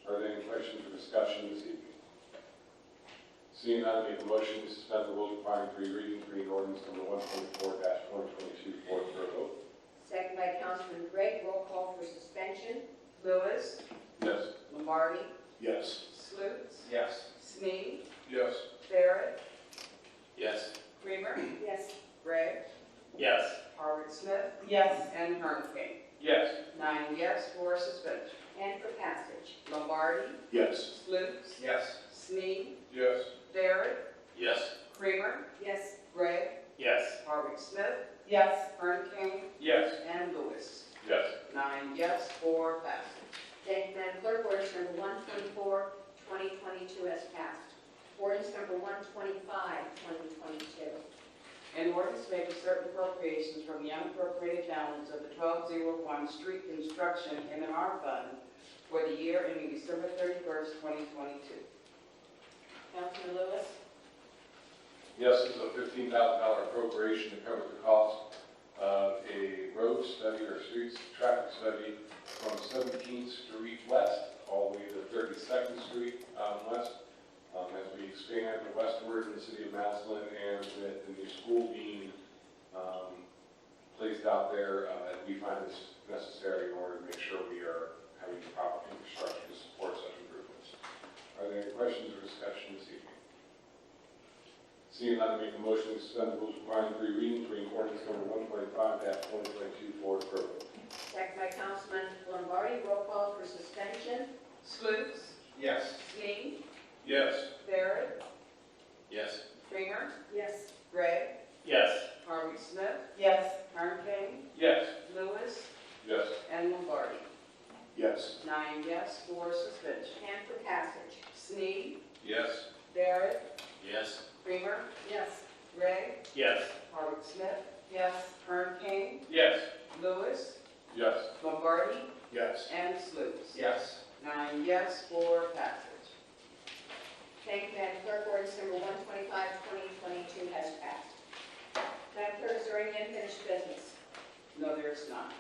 Are there any questions or discussion this evening? Seeing none, I make a motion to suspend the rules requiring 3 readings, reading ordinance number 124-2022 for a vote. Second by Councilman Gregg. Roll call for suspension. Lewis, Yes. Lombardi, Yes. Slutes, Yes. Snead, Yes. Barrett, Yes. Kramer, Yes. Gregg, Yes. Harvard Smith, Yes. and Harden Kane. Yes. 9 yes for suspension. And for passage. Lombardi, Yes. Slutes, Yes. Snead, Yes. Barrett, Yes. Kramer, Yes. Gregg, Yes. Harvard Smith, Yes. Harden Kane, Yes. and Lewis. Yes. 9 yes for passage. Thank you, Madam Clerk. Ordinance ordinance number 124, 2022 has passed. Ordinance number 125, 2022. An ordinance making certain appropriations from the unappropriated balance of the 1201 street construction M&R fund for the year ending December 31st, 2022. Councilman Lewis. Yes, this is a $15,000 appropriation to cover the cost of a road study or streets traffic study from 17th Street West all the way to 32nd Street West. As we expand westward in the city of Massillon and with the new school being placed out there, we find this necessary in order to make sure we are having the proper infrastructure to support such improvements. Are there any questions or discussion this evening? Seeing none, I make a motion to suspend the rules requiring 3 readings, bring ordinance number 125-2022 forward for approval. Second by Councilman Lombardi. Roll call for suspension. Sluse. Yes. Sneed. Yes. Barrett. Yes. Stringer. Yes. Gray. Yes. Harvey Smith. Yes. Kern King. Yes. Lewis. Yes. And Lombardi. Yes. 9 yes for suspension. And for passage. Sneed. Yes. Barrett. Yes. Stringer. Yes. Gray. Yes. Harvey Smith. Yes. Kern King. Yes. Lewis. Yes. Lombardi. Yes. And Sluse. Yes. 9 yes for passage. Thank you, Madam Clerk. Ordinance number 125, 2022 has passed. Madam Clerk, is there any unfinished business? No, there is not.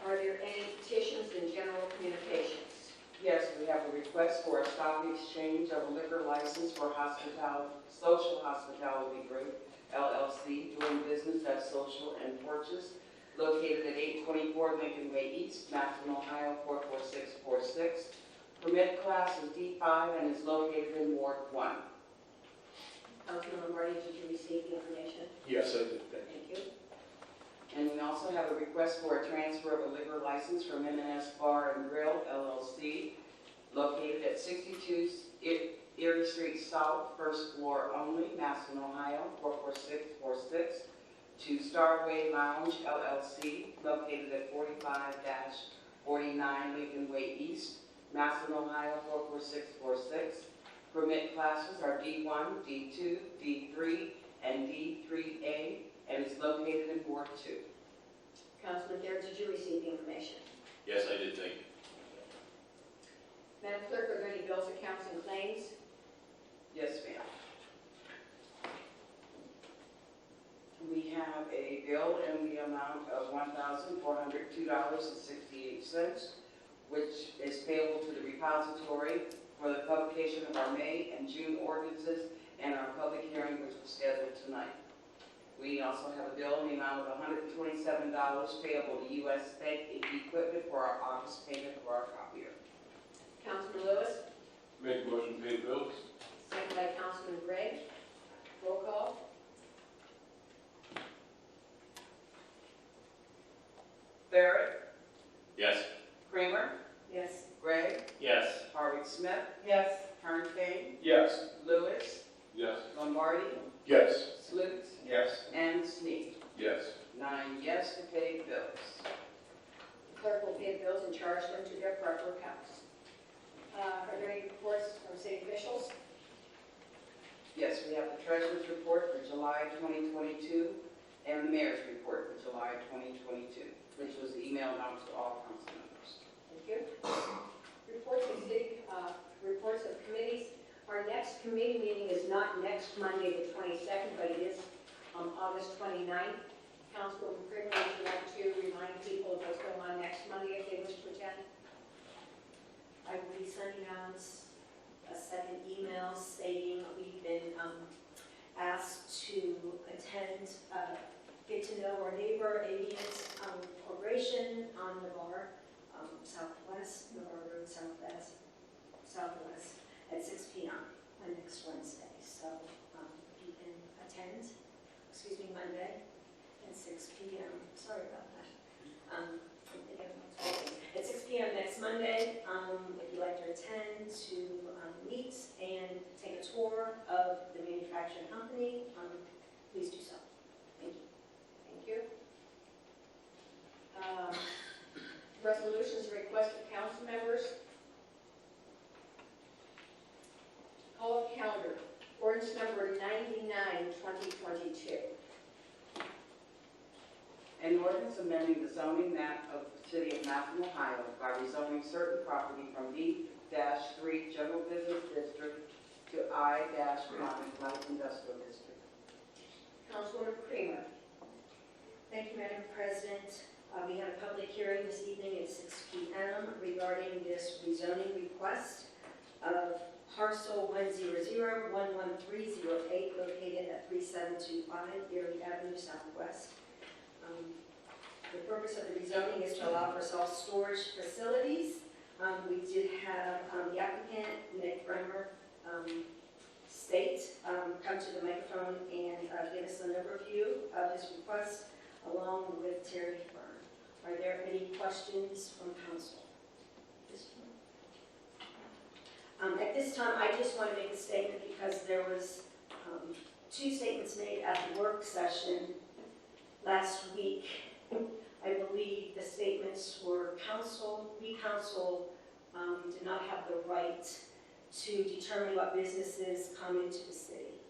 Are there any petitions and general communications? Yes, we have a request for a stock exchange of a liquor license for Social Hospitality Group, LLC, doing business as Social and Porches, located at 824 Lincoln Way East, Massillon, Ohio, 44646. Permit class is D5 and is located in Ward 1. Councilman Lombardi, did you receive the information? Yes, I did. Thank you. And we also have a request for a transfer of a liquor license from M&S Bar and Grill, LLC, located at 62 Erie Street South, first floor only, Massillon, Ohio, 44646, to Starway Lounge, LLC, located at 45-49 Lincoln Way East, Massillon, Ohio, 44646. Permit classes are D1, D2, D3, and D3A, and is located in Ward 2. Councilman Garrett, did you receive the information? Yes, I did. Thank you. Madam Clerk, are there any bills, accounts, and claims? Yes, ma'am. We have a bill in the amount of $1,402.68, which is payable to the repository for the publication of our May and June ordinances and our public hearing, which was scheduled tonight. We also have a bill in the amount of $127 payable to U.S. Bank equipment for our August payment for our copier. Councilman Lewis, Make a motion to pay the bills. second by Councilman Gregg. Roll call. Barrett. Yes. Kramer. Yes. Gray. Yes. Harvey Smith. Yes. Kern King. Yes. Lewis. Yes. Lombardi. Yes. Sluse. Yes. And Sneed. Yes. 9 yes to pay bills. The clerk will pay the bills and charge them to their proper accounts. Are there any reports from city officials? Yes, we have the treasurer's report for July 2022 and the mayor's report for July 2022, which was emailed out to all council members. Thank you. Reports of city, reports of committees. Our next committee meeting is not next Monday, the 22nd, but it is August 29th. Councilman Kramer, would you like to remind people of what's going on next Monday if they wish to attend? I will be sending out a second email stating we've been asked to attend, get to know our neighbor, Aviant Corporation on Navarre Southwest, Navarre Road Southwest, at 6 p.m. on next Wednesday. So you can attend, Monday at 6 p.m. Sorry about that. At 6 p.m. next Monday, if you'd like to attend to meet and take a tour of the manufacturing company, please do so. Thank you. Thank you. Resolutions, request of council members. calendar. Ordinance number 99, 2022. An ordinance amending the zoning map of the city of Massillon, Ohio by rezoning certain property from B-3 General Business District to I-1 Light Industrial District. Councilwoman Kramer. Thank you, Madam President. We had a public hearing this evening at 6 p.m. regarding this rezoning request of parcel 100-11308 located at 3725 Dearly Avenue Southwest. The purpose of the rezoning is to allow for self-storage facilities. We did have the applicant, Nick Bremer, state, come to the microphone and give us an overview of his request along with Terry Byrne. Are there any questions from council? At this time, I just want to make a statement because there was two statements made at the work session last week. I believe the statements were we council did not have the right to determine what businesses come into the city.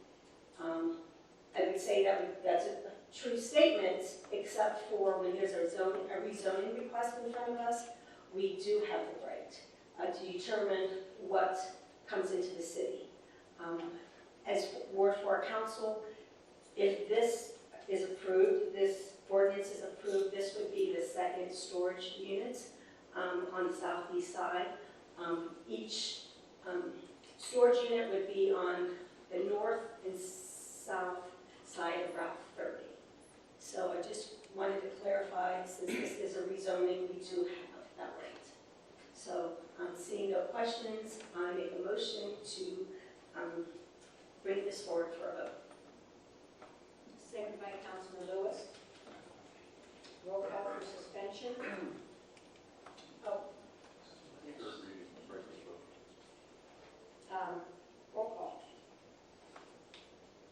I would say that's a true statement, except for when there's a rezoning request in front of us, we do have the right to determine what comes into the city. As word for our council, if this is approved, this ordinance is approved, this would be the second storage unit on the southeast side. Each storage unit would be on the north and south side of Route 30. So I just wanted to clarify, since this is a rezoning, we do have that right. So seeing no questions, I make a motion to bring this forward for a vote. Seconded by Councilman Lewis. Roll call for suspension. Oh. Roll call.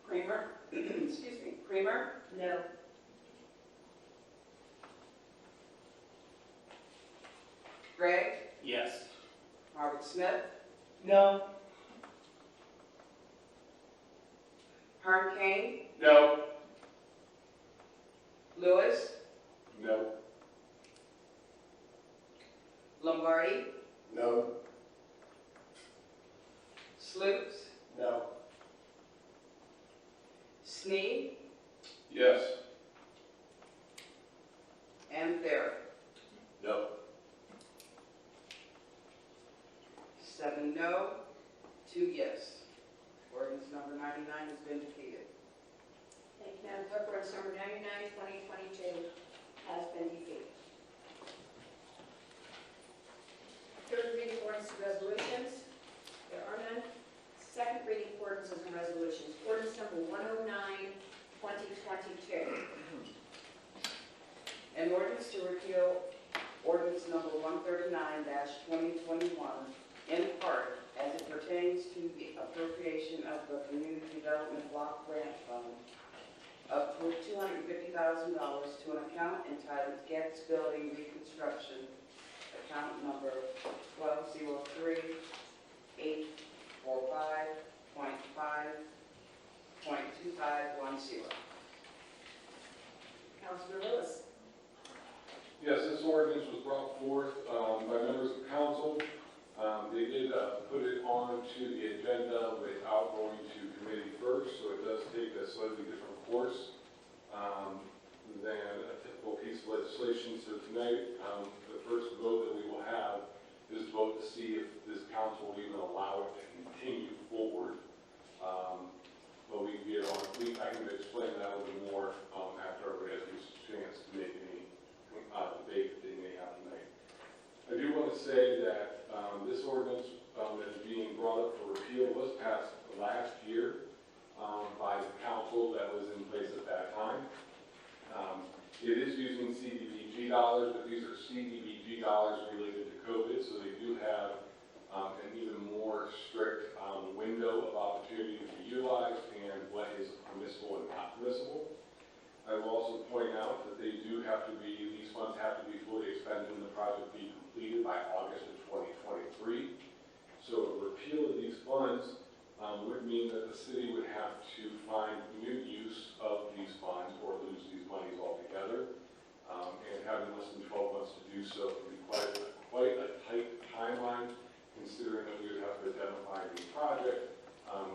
Kramer? Excuse me. Kramer? No. Gregg? Yes. Howard Smith? No. Herm Kane? No. Lewis? No. Lombardi? No. Sloops? No. Sneed? Yes. And Thayer. No. 7 no, 2 yes. Ordinance number 99 has been defeated. Thank you, Madam Clerk. Ordinance number 99, 2022 has been defeated. Third reading ordinance and resolutions. There are none. Second reading ordinances and resolutions. Ordinance number 109, 2022. An ordinance to repeal ordinance number 139-2021 in part as it pertains to the appropriation of the Community Development Block Grant Fund of $250,000 to an account entitled Getz Building Reconstruction, account number 1203-845.5.2510. Councilman Lewis. Yes, this ordinance was brought forth by members of council. They did put it on to the agenda without going to committee first, so it does take a slightly different course than a typical piece of legislation. So tonight, the first vote that we will have is to vote to see if this council will even allow it to continue forward. But we can get on. I can explain that a little more after everybody has a chance to make any debate that they may have tonight. I do want to say that this ordinance that is being brought up for repeal was passed last year by the council that was in place at that time. It is using CDBG dollars, but these are CDBG dollars related to COVID, so they do have an even more strict window of opportunity to be utilized and what is permissible and not permissible. I will also point out that these funds have to be fully expended and the project be completed by August of 2023. So a repeal of these funds would mean the city would have to find new use of these funds or lose these monies altogether. And having less than 12 months to do so would be quite a tight timeline, considering that we would have to identify a new project.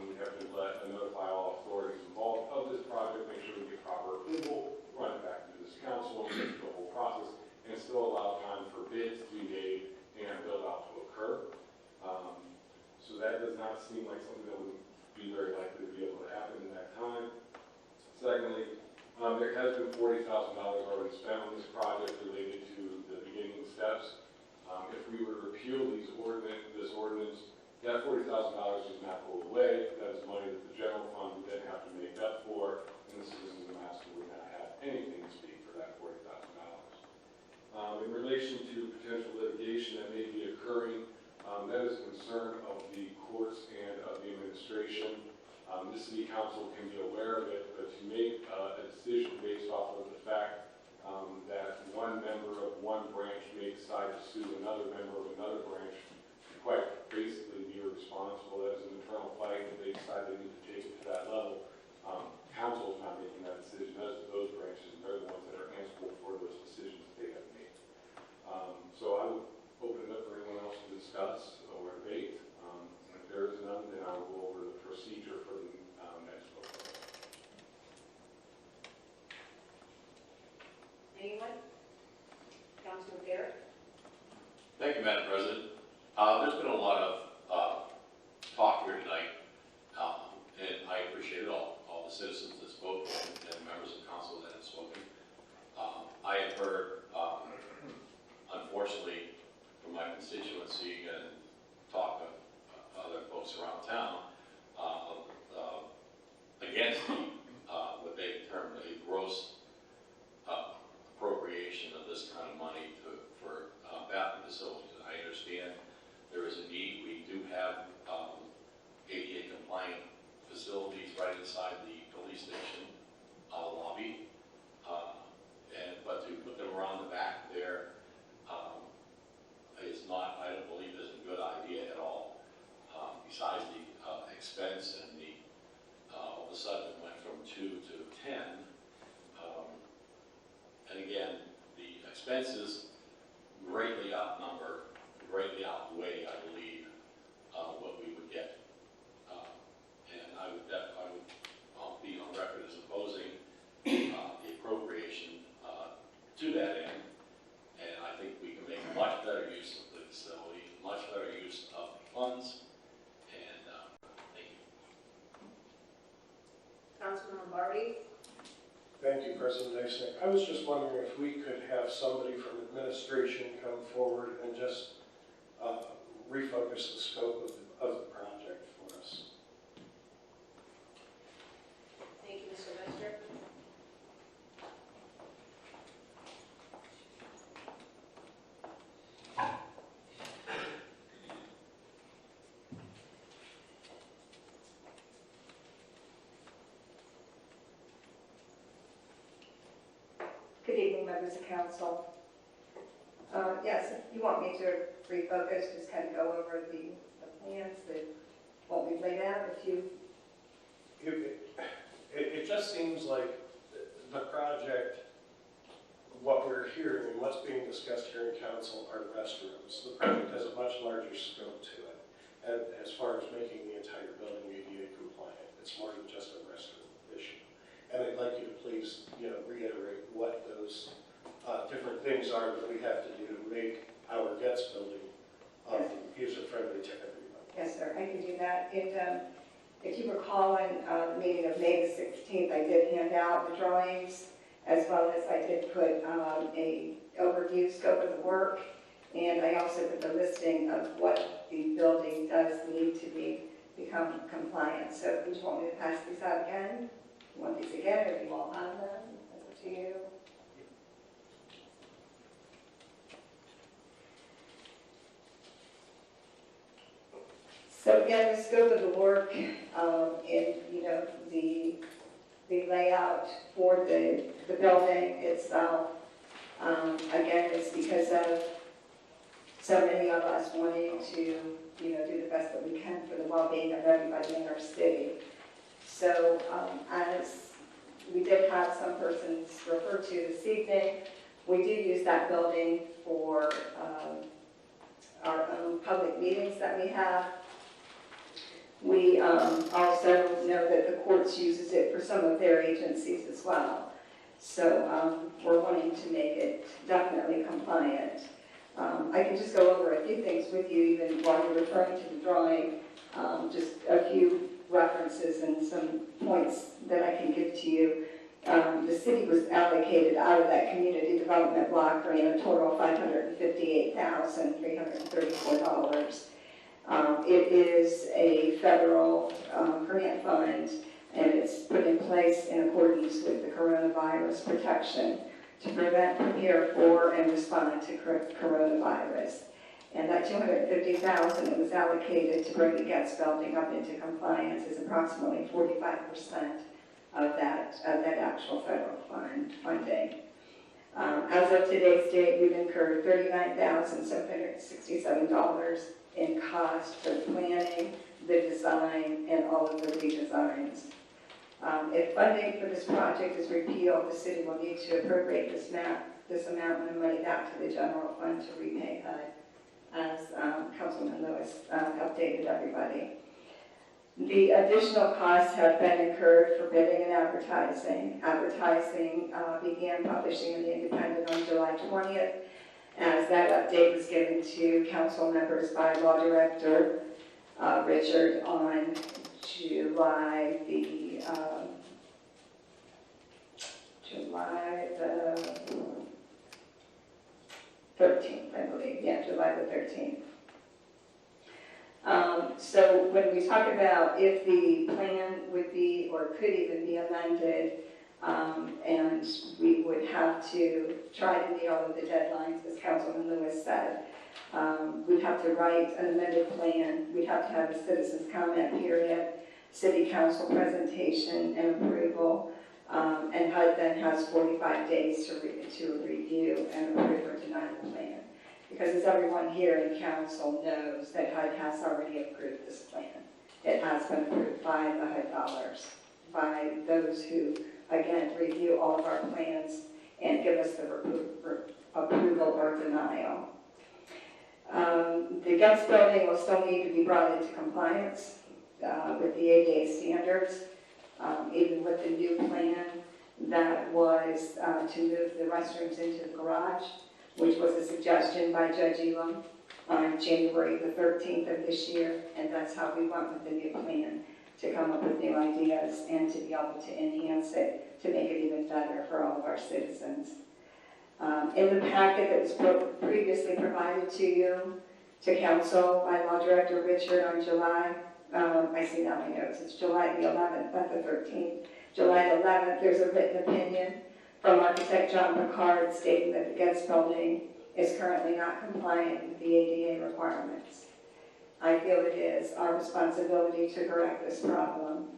We would have to notify all authorities involved of this project, make sure we get proper approval, run it back to this council, and go through the whole process, and still allow time for bids to be made and build out to occur. So that does not seem like something that would be very likely to be able to happen in that time. Secondly, there has been $40,000 already spent on this project related to the beginning steps. If we were to repeal this ordinance, that $40,000 does not go away. That is money that the general fund would then have to make up for, and the citizens of Massillon would not have anything to speak for that $40,000. In relation to potential litigation that may be occurring, that is a concern of the courts and of the administration. The city council can be aware of it, but to make a decision based off of the fact that one member of one branch may decide to sue another member of another branch, quite basically be responsible. That is an internal fight. If they decide they need to take it to that level, council is not making that decision. Those branches, and they're the ones that are answerable for those decisions that they have made. So I would open it up for anyone else to discuss or debate. If there is none, then I will go over the procedure for the next vote. Anyone? Councilman Barrett? Thank you, Madam President. There's been a lot of talk here tonight, and I appreciate it all the citizens that spoke and members of council that have spoken. I have heard, unfortunately, from my constituency and talk to other folks around town against what they termed a gross appropriation of this kind of money for bathroom facilities. I understand there is a need. We do have ADA compliant facilities right inside the police station lobby, but to put them around the back there is not, I don't believe, is a good idea at all. Besides the expense and the all of a sudden it went from 2 to 10, and again, the expenses greatly outweigh, I believe, what we would get. And I would be on record as opposing the appropriation to that end. And I think we can make much better use of the facility, much better use of the funds. And thank you. Councilman Lombardi? Thank you, President Dyksnick. I was just wondering if we could have somebody from administration come forward and just refocus the scope of the project for us. Thank you, Mr. Minister. Good evening, members of council. Yes, if you want me to refocus, just kind of go over the plans, what we've laid out, if you... It just seems like the project, what we're hearing and what's being discussed here in council are restrooms. The project has a much larger scope to it, and as far as making the entire building ADA compliant. It's more than just a restroom issue. And I'd like you to please, reiterate what those different things are that we have to do to make our Getz building user-friendly to everybody. Yes, sir, I can do that. And if you recall, in the meeting of May the 16th, I did hand out the drawings, as well as I did put a overview scope of the work, and I also put the listing of what the building does need to become compliant. So do you want me to pass these out again? You want these again, or do you all have them? That's up to you. So again, the scope of the work and the layout for the building itself, again, it's because of so many of us wanting to do the best that we can for the well-being of everybody in our city. So as we did have some persons refer to this evening, we do use that building for our own public meetings that we have. We also know that the courts uses it for some of their agencies as well. So we're wanting to make it definitely compliant. I can just go over a few things with you even while you're referring to the drawing, just a few references and some points that I can give to you. The city was allocated out of that community development block grant a total of $558,334. It is a federal grant fund, and it's put in place in accordance with the coronavirus protection to prevent, prepare for, and respond to coronavirus. And that $250,000 that was allocated to bring the Getz building up into compliance is approximately 45% of that actual federal funding. As of today's date, we've incurred $39,767 in cost for the planning, the design, and all of the redesigns. If funding for this project is repealed, the city will need to appropriate this amount of money back to the general fund to repay HUD, as Councilman Lewis updated everybody. The additional costs have been incurred for bidding and advertising. Advertising began publishing in the Independent on July 20th, as that update was given to council members by Law Director Richard on July the 13th, I believe. Yeah, July the 13th. So when we talk about if the plan would be or could even be amended, and we would have to try to meet all of the deadlines, as Councilman Lewis said, we'd have to write an amended plan, we'd have to have a citizens comment period, city council presentation and approval, and HUD then has 45 days to review and approve or deny the plan. Because as everyone here in council knows, that HUD has already approved this plan. It has been approved by the HUD dollars, by those who, again, review all of our plans and give us the approval or denial. The Getz building will still need to be brought into compliance with the ADA standards, even with the new plan that was to move the restrooms into the garage, which was a suggestion by Judge Elam on January the 13th of this year, and that's how we went with the new plan, to come up with new ideas and to be able to enhance it, to make it even better for all of our citizens. In the packet that was previously provided to you, to council by Law Director Richard on July, I see now my notes, it's July the 11th, not the 13th. July the 11th, there's a written opinion from architect John Picard stating that the Getz building is currently not compliant with the ADA requirements. I feel it is our responsibility to correct this problem.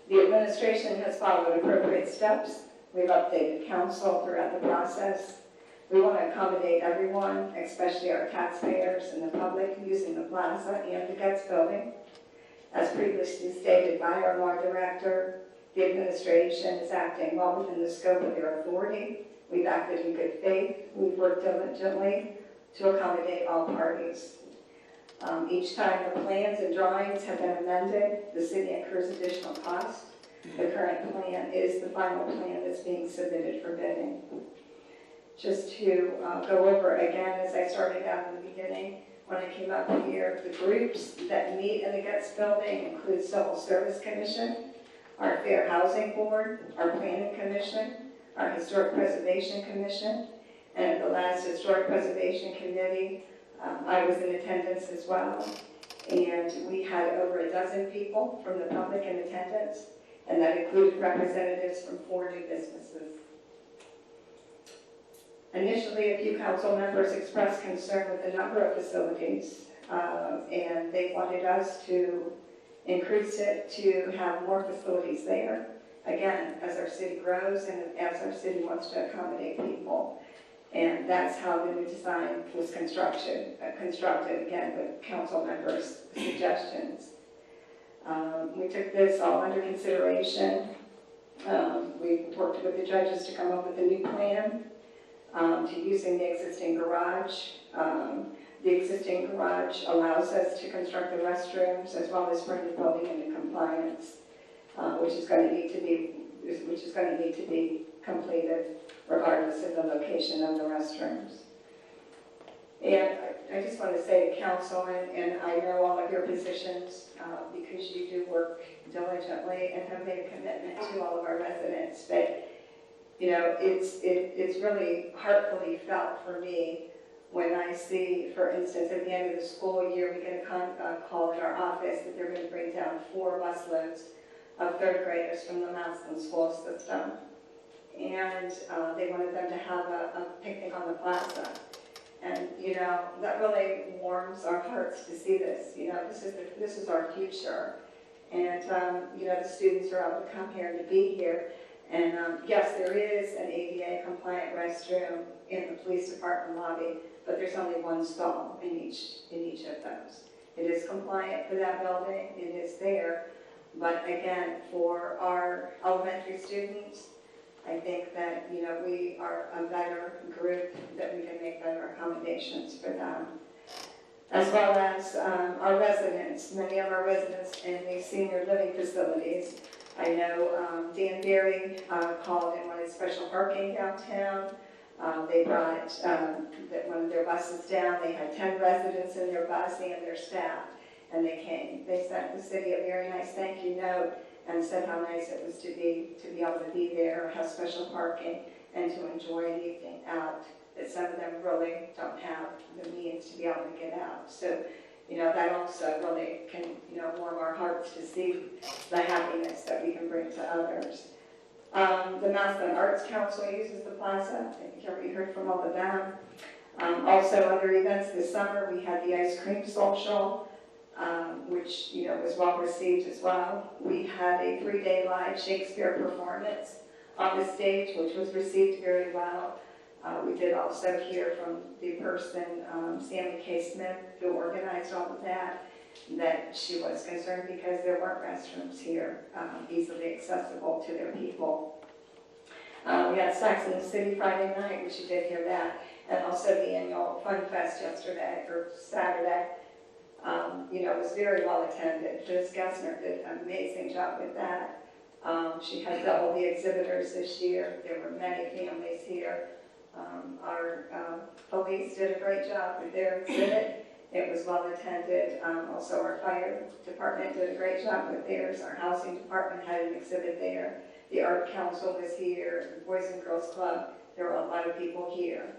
The administration has followed appropriate steps. We've updated council throughout the process. We want to accommodate everyone, especially our taxpayers and the public using the plaza and the Getz building. As previously stated by our law director, the administration is acting well within the scope of their authority. We've acted in good faith. We've worked diligently to accommodate all parties. Each time the plans and drawings have been amended, the city incurs additional costs. The current plan is the final plan that's being submitted for bidding. Just to go over again, as I started out in the beginning, when I came up here, the groups that meet in the Getz building include Civil Service Commission, our Fair Housing Board, our Planning Commission, our Historic Preservation Commission, and at the last Historic Preservation Committee, I was in attendance as well, and we had over a dozen people from the public in attendance, and that included representatives from 4 new businesses. Initially, a few council members expressed concern with the number of facilities, and they wanted us to increase it to have more facilities there. Again, as our city grows and as our city wants to accommodate people. And that's how the new design was constructed again with council members' suggestions. We took this all under consideration. We worked with the judges to come up with a new plan to using the existing garage. The existing garage allows us to construct the restrooms as well as bring the building into compliance, which is going to need to be completed regardless of the location of the restrooms. And I just want to say to council, and I know all of your positions because you do work diligently and have made a commitment to all of our residents, but you know, it's really heartfully felt for me when I see, for instance, at the end of the school year, we get a call in our office that they're going to bring down 4 busloads of 3rd graders from the Massillon school system. And they wanted them to have a picnic on the plaza. And, you know, that really warms our hearts to see this. You know, this is our future. And, you know, the students are able to come here and to be here. And yes, there is an ADA compliant restroom in the police department lobby, but there's only 1 stall in each of those. It is compliant for that building, it is there, but again, for our elementary students, I think that, you know, we are a better group, that we can make better accommodations for them. As well as our residents, many of our residents in the senior living facilities. I know Dan Berry called and wanted special parking downtown. They brought one of their buses down. They had 10 residents in their bus and their staff, and they came. They sent the city a very nice thank you note and said how nice it was to be able to be there, have special parking, and to enjoy an evening out that some of them really don't have the means to be able to get out. So, you know, that also really can, you know, warm our hearts to see the happiness that we can bring to others. The Massillon Arts Council uses the plaza. I think you heard from all of them. Also, other events this summer, we had the ice cream social, which, you know, was well received as well. We had a 3-day live Shakespeare performance on the stage, which was received very well. We did also hear from the person, Sammy K. Smith, who organized all of that she was concerned because there weren't restrooms here easily accessible to their people. We had Saxon City Friday night, which you did hear that, and also the annual Fun Fest Saturday. You know, it was very well attended. Liz Gessner did an amazing job with that. She had double the exhibitors this year. There were many families here. Our police did a great job with their exhibit. It was well attended. Also, our fire department did a great job with theirs. Our housing department had an exhibit there. The art council was here. The Boys and Girls Club. There were a lot of people here.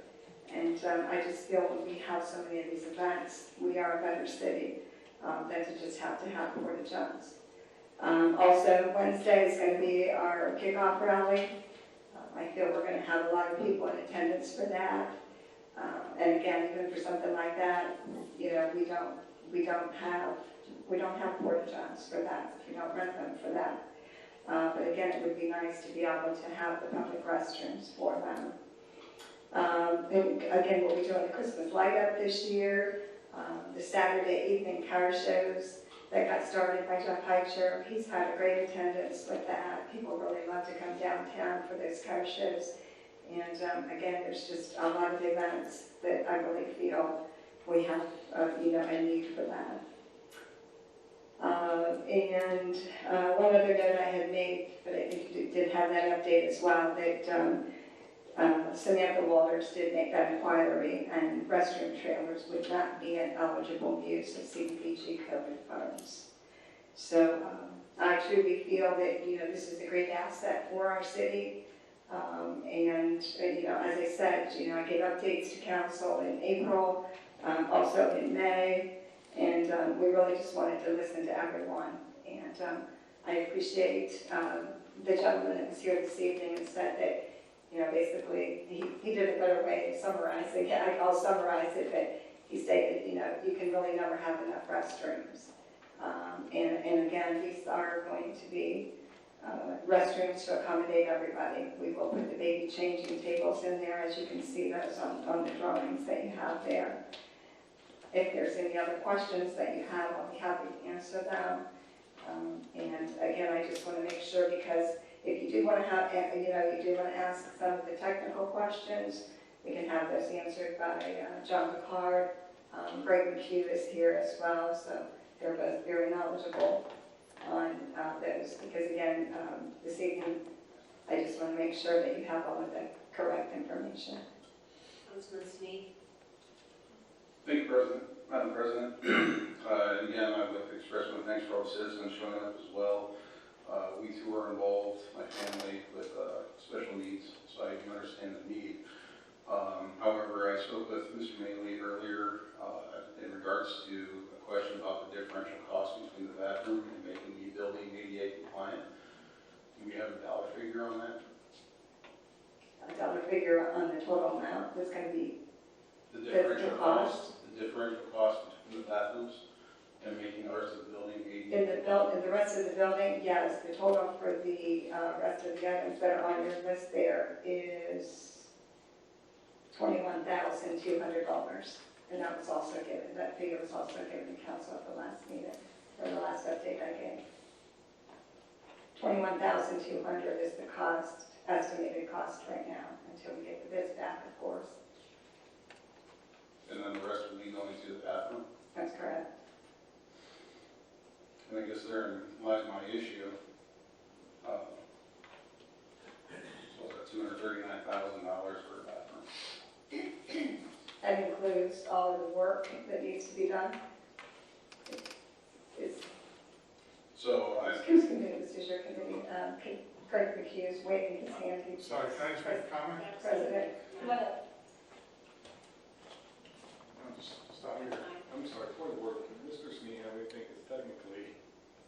And I just feel when we have so many of these events, we are a better city than to just have to have Porta Johns. Also, Wednesday is going to be our kickoff rally. I feel we're going to have a lot of people in attendance for that. And again, even for something like that, you know, we don't have Porta Johns for that. We don't rent them for that. But again, it would be nice to be able to have the public restrooms for them. And again, we'll be doing the Christmas light up this year. The Saturday evening car shows that got started by Jeff Heicher. He's had a great attendance with that. People really love to come downtown for those car shows. And again, there's just a lot of events that I really feel we have, you know, a need for that. And one other note I had made, but I think you did have that update as well, that Samantha Walters did make that inquiry, and restroom trailers would not be an eligible use of CDBG COVID funds. So I truly feel that, you know, this is a great asset for our city. And, you know, as I said, you know, I gave updates to council in April, also in May, and we really just wanted to listen to everyone. And I appreciate the gentleman that was here this evening and said that, you know, basically, he did a better way of summarizing it. I'll summarize it, but he stated, you know, you can really never have enough restrooms. And again, these are going to be restrooms to accommodate everybody. We will put the baby changing tables in there, as you can see those on the drawings that you have there. If there's any other questions that you have, I'll be happy to answer them. And again, I just want to make sure, because if you do want to have, you do want to ask some of the technical questions, we can have those answered by John Picard. Greg McHugh is here as well, so they're both very knowledgeable on those. Because again, this evening, I just want to make sure that you have all of the correct information. Councilman Snead. Thank you, Madam President. Again, I'd like to express my thanks for all the citizens showing up as well. We too are involved, my family, with special needs, so I do understand the need. However, I spoke with Mr. Maley earlier in regards to a question about the differential cost between the bathroom and making the building ADA compliant. Do we have a dollar figure on that? A dollar figure on the total amount that's going to be The differential cost between the bathrooms and making the rest of the building ADA. In the rest of the building, yes, the total for the rest of the items that are on your list there is $21,200. And that was also given, that figure was also given to council at the last meeting, or the last update I gave. $21,200 is the cost, estimated cost right now, until we get the bids back, of course. And then the rest will be going to the bathroom? That's correct. And I guess therein lies my issue. So that's $239,000 for a bathroom. That includes all of the work that needs to be done. Whose committee, this is your committee, Craig McHugh is waving his hand. Sorry, can I just make a comment? President. I'll just stop here. I'm sorry, point of order. Mr. Snead, I would think that technically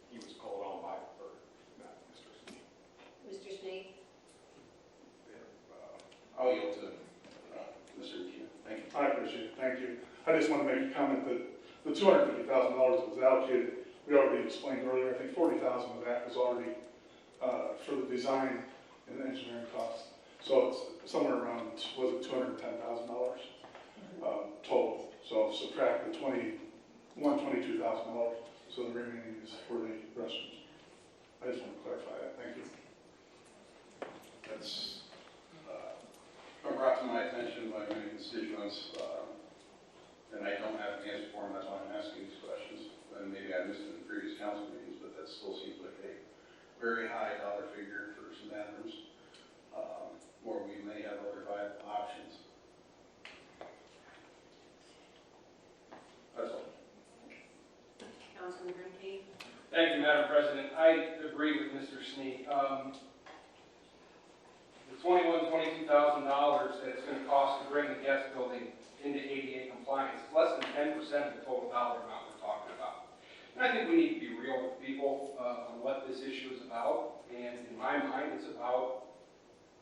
he was called on by her, not Mr. Snead. Mr. Snead. I'll yield to Mr. McHugh. Thank you. I appreciate it. Thank you. I just want to make a comment that the $250,000 that was allocated, we already explained earlier. I think $40,000 of that was already for the design and the engineering costs. So it's somewhere around, was it $210,000 total? So subtract the $22,000, so the remaining is for the restrooms. I just want to clarify that. Thank you. That's been brought to my attention by many constituents, and I don't have an answer for them. That's why I'm asking these questions. And maybe I missed it in previous council meetings, but that still seems like a very high dollar figure for some bathrooms, where we may have other viable options. That's all. Councilman Greenkey. Thank you, Madam President. I agree with Mr. Snead. The $22,000 that it's going to cost to bring the guest building into ADA compliance is less than 10% of the total dollar amount we're talking about. And I think we need to be real with people on what this issue is about. And in my mind, it's about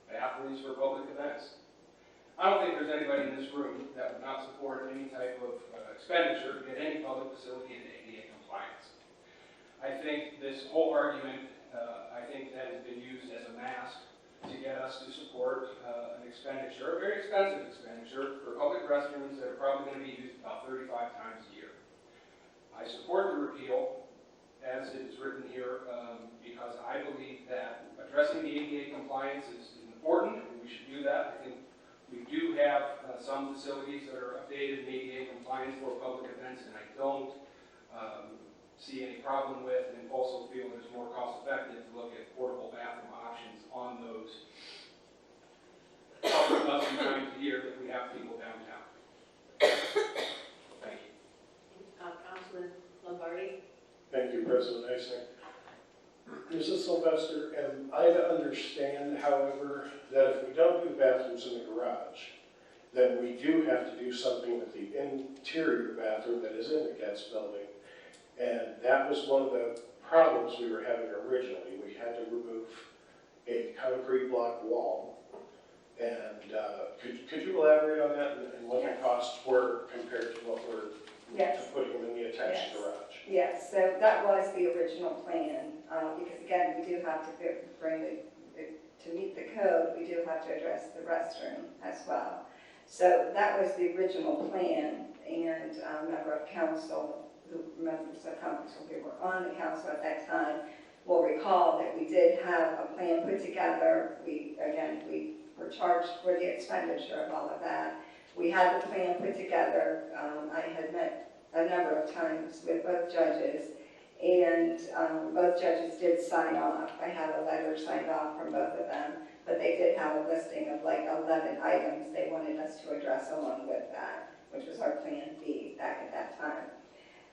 bathrooms for public events. I don't think there's anybody in this room that would not support any type of expenditure to get any public facility into ADA compliance. I think this whole argument, I think that has been used as a mask to get us to support an expenditure, a very expensive expenditure, for public restrooms that are probably going to be used about 35 times a year. I support the repeal, as it is written here, because I believe that addressing the ADA compliance is important, and we should do that. I think we do have some facilities that are updated in ADA compliance for public events, and I don't see any problem with, and also feel it's more cost effective to look at portable bathroom options on those couple dozen times a year that we have people downtown. Thank you. Councilman Lombardi. Thank you, President Eisner. Mrs. Sylvester, and I understand, however, that if we don't do bathrooms in the garage, then we do have to do something with the interior bathroom that is in the guest building. And that was one of the problems we were having originally. We had to remove a concrete block wall. And could you elaborate on that and what the costs were compared to what we're to putting them in the attached garage? Yes, so that was the original plan, because again, we do have to bring to meet the code, we do have to address the restroom as well. So that was the original plan, and a member of council the members of council who were on the council at that time will recall that we did have a plan put together. We were charged for the expenditure of all of that. We had the plan put together. I had met a number of times with both judges, and both judges did sign off. I have a letter signed off from both of them, but they did have a listing of like 11 items they wanted us to address along with that, which was our plan B back at that time.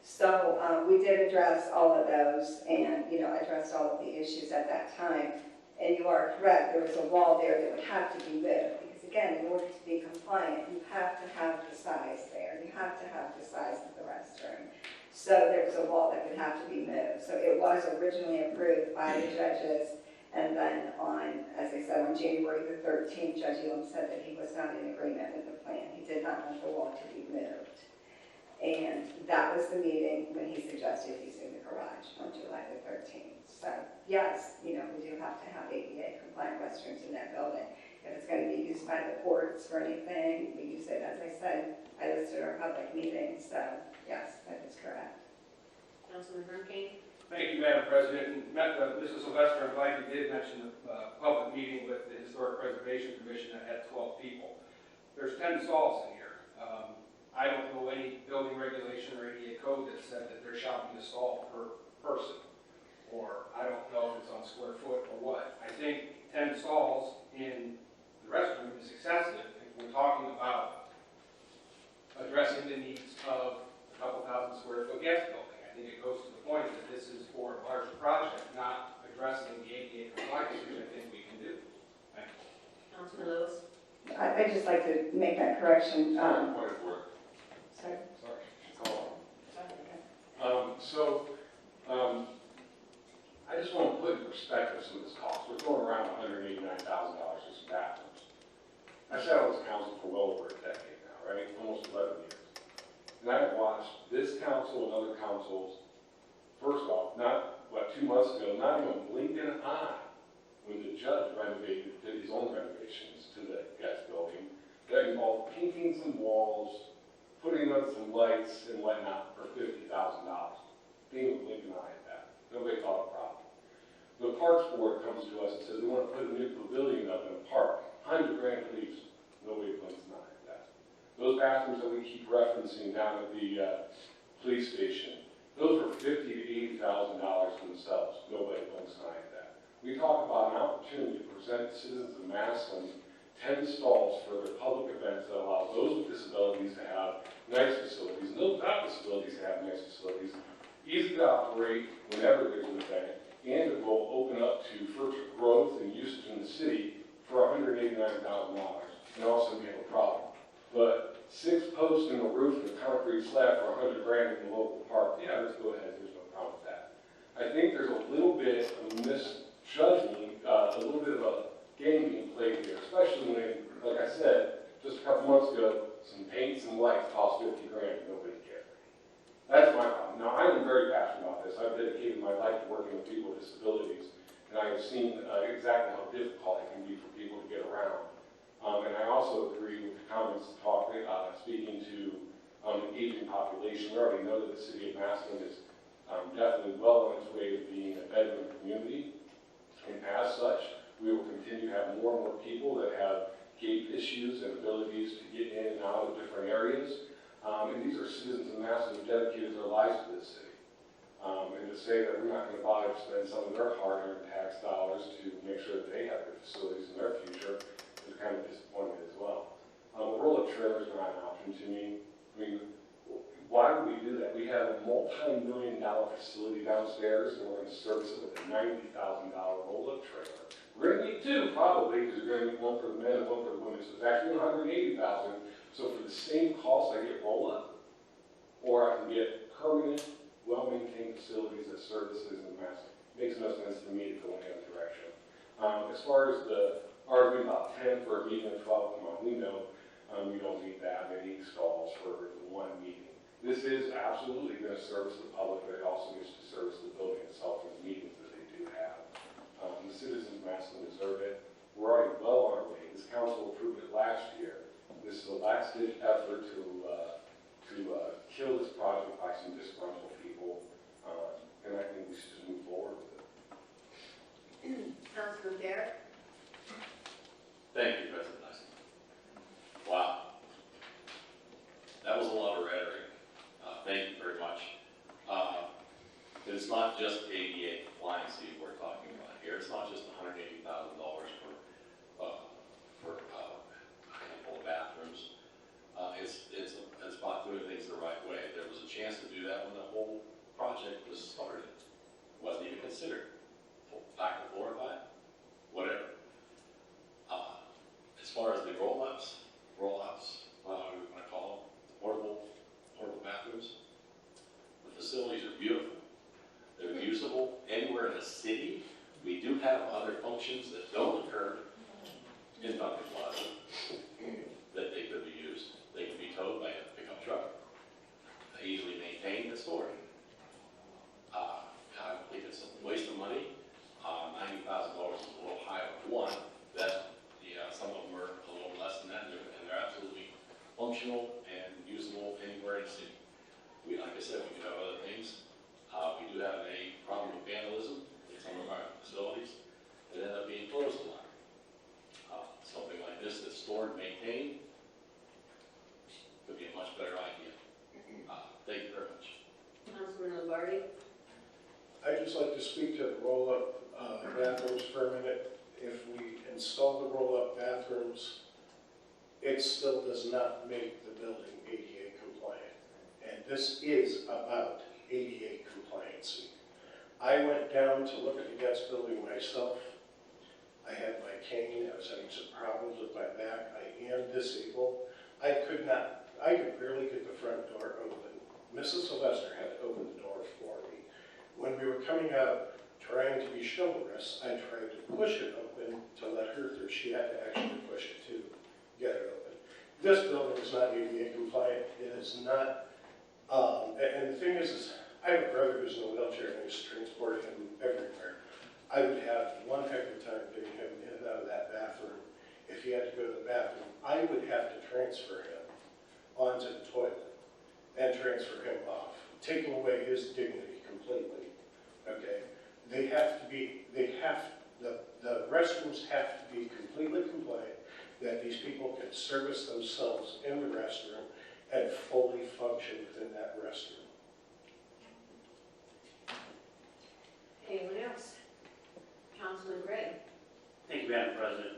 So we did address all of those and, addressed all of the issues at that time. And you are correct, there was a wall there that would have to be moved. Because again, in order to be compliant, you have to have the size there. You have to have the size of the restroom. So there was a wall that would have to be moved. So it was originally approved by the judges. And then on, as I said, on January the 13th, Judge Elam said that he was not in agreement with the plan. He did not want the wall to be moved. And that was the meeting when he suggested using the garage on July the 13th. So yes, we do have to have ADA compliant restrooms in that building. If it's going to be used by the courts for anything, we use it, as I said, I listed our public meetings. So yes, that is correct. Councilman Hurricane? Thank you, Madam President. Mr. Sylvester, I'm glad you did mention the public meeting with the Historic Preservation Commission that had 12 people. There's 10 stalls in here. I don't know any building regulation or ADA code that said that there shall be a stall per person. Or I don't know if it's on square foot or what. I think 10 stalls in the restroom is excessive if we're talking about addressing the needs of a couple thousand square foot gas building. I think it goes to the point that this is for a larger project, not addressing the ADA compliance, which I think we can do. Thank you. Councilman Lewis? I'd just like to make that correction. Point of order. Sorry. Sorry. I just want to put in perspective some of this cost. We're throwing around $189,000 for some bathrooms. I sat on this council for well over a decade now, right? Almost 11 years. And I have watched this council and other councils, first off, 2 months ago, not even blink an eye when the judge did his own renovations to the guest building. That involved painting some walls, putting on some lights and whatnot for $50,000. Didn't even blink an eye at that. Nobody thought a problem. The Parks Board comes to us and says, we want to put a new pavilion up in a park. $100,000 at least. Nobody blinks an eye at that. Those bathrooms that we keep referencing down at the police station, those were $50,000 to $80,000 themselves. Nobody blinks an eye at that. We talk about an opportunity to present citizens of Massillon 10 stalls for their public events that allow those with disabilities to have nice facilities, and those without disabilities to have nice facilities, easy to operate whenever there's an event, and it will open up to further growth and usage in the city for $189,000. And also we have a problem. But 6 posts in the roof and a concrete slab for $100,000 in the local park, yeah, let's go ahead, there's no problem with that. I think there's a little bit of misjudging, a little bit of a game being played here, especially when, like I said, just a couple months ago, some paint, some lights cost $50,000, nobody cared. That's my problem. Now, I am very passionate about this. I've dedicated my life to working with people with disabilities, and I have seen exactly how difficult it can be for people to get around. And I also agree with the comments speaking to an aging population. We already know that the city of Massillon is definitely well on its way to being a bedroom community, and as such, we will continue to have more and more people that have gait issues and abilities to get in and out of different areas. And these are citizens of Massillon who dedicated their lives to this city. And to say that we're not going to bother to spend some of their hard-earned tax dollars to make sure that they have good facilities in their future is kind of disappointing as well. A roll-up trailer is not an option to me. I mean, why would we do that? We have a multi-million-dollar facility downstairs, and we're going to service it with a $90,000 roll-up trailer. We're going to need 2 probably, because we're going to need one for the men and one for the women. So it's actually $180,000. So for the same cost, I get roll-up, or I can get permanent, well-maintained facilities that serve the citizens of Massillon. Makes no sense to me to go in the other direction. As far as the argument about 10 for a meeting of 12, come on, we know we don't need that many stalls for the one meeting. This is absolutely going to service the public, but it also needs to service the building itself and the meetings that they do have. The citizens of Massillon deserve it. We're already well on our way. This council approved it last year. This is a last-ditch effort to kill this project by some disgruntled people, and I think we should just move forward with it. Councilman Barrett? Thank you, President Dyson. Wow. That was a lot of rhetoric. Thank you very much. It's not just ADA compliancy we're talking about here. It's not just $180,000 for a handful of bathrooms. It's about doing things the right way. There was a chance to do that when the whole project was started. It wasn't even considered. Lack of forethought, whatever. As far as the rollouts, whatever we want to call them, portable bathrooms, the facilities are beautiful. They're usable anywhere in the city. We do have other functions that don't occur in Duncan Plaza that they could be used. They can be towed by a pickup truck. They easily maintained and stored. I think it's a waste of money. $90,000 is a little high on one. Some of them are a little less than that, and they're absolutely functional and usable anywhere in the city. Like I said, we do have other things. We do have a problem with vandalism in some of our facilities that end up being closed a lot. Something like this that's stored and maintained could be a much better idea. Thank you very much. Councilman Lombardi? I'd just like to speak to the roll-up bathrooms for a minute. If we install the roll-up bathrooms, it still does not make the building ADA compliant. And this is about ADA compliancy. I went down to look at the guest building myself. I had my cane, I was having some problems with my back, I am disabled. I could barely get the front door open. Mrs. Sylvester had to open the door for me. When we were coming out, trying to be chivalrous, I tried to push it open to let her through. She had to actually push it to get it open. This building is not ADA compliant. It is not, and the thing is I have a brother who's in a wheelchair and I used to transport him everywhere. I would have one heck of a time getting him in and out of that bathroom. If he had to go to the bathroom, I would have to transfer him onto the toilet and transfer him off, taking away his dignity completely, okay? The restrooms have to be completely compliant, that these people can service themselves in the restroom and fully function within that restroom. Anyone else? Councilman Gray? Thank you, Madam President.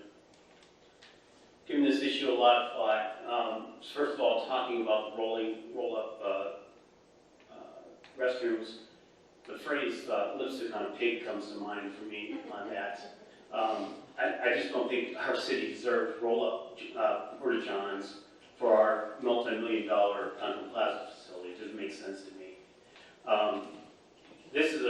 Giving this issue a lot of thought. First of all, talking about the roll-up restrooms, the phrase lipstick on a pig comes to mind for me on that. I just don't think our city deserves roll-up porta-johns for our multi-million-dollar Duncan Plaza facility. It doesn't make sense to me. This is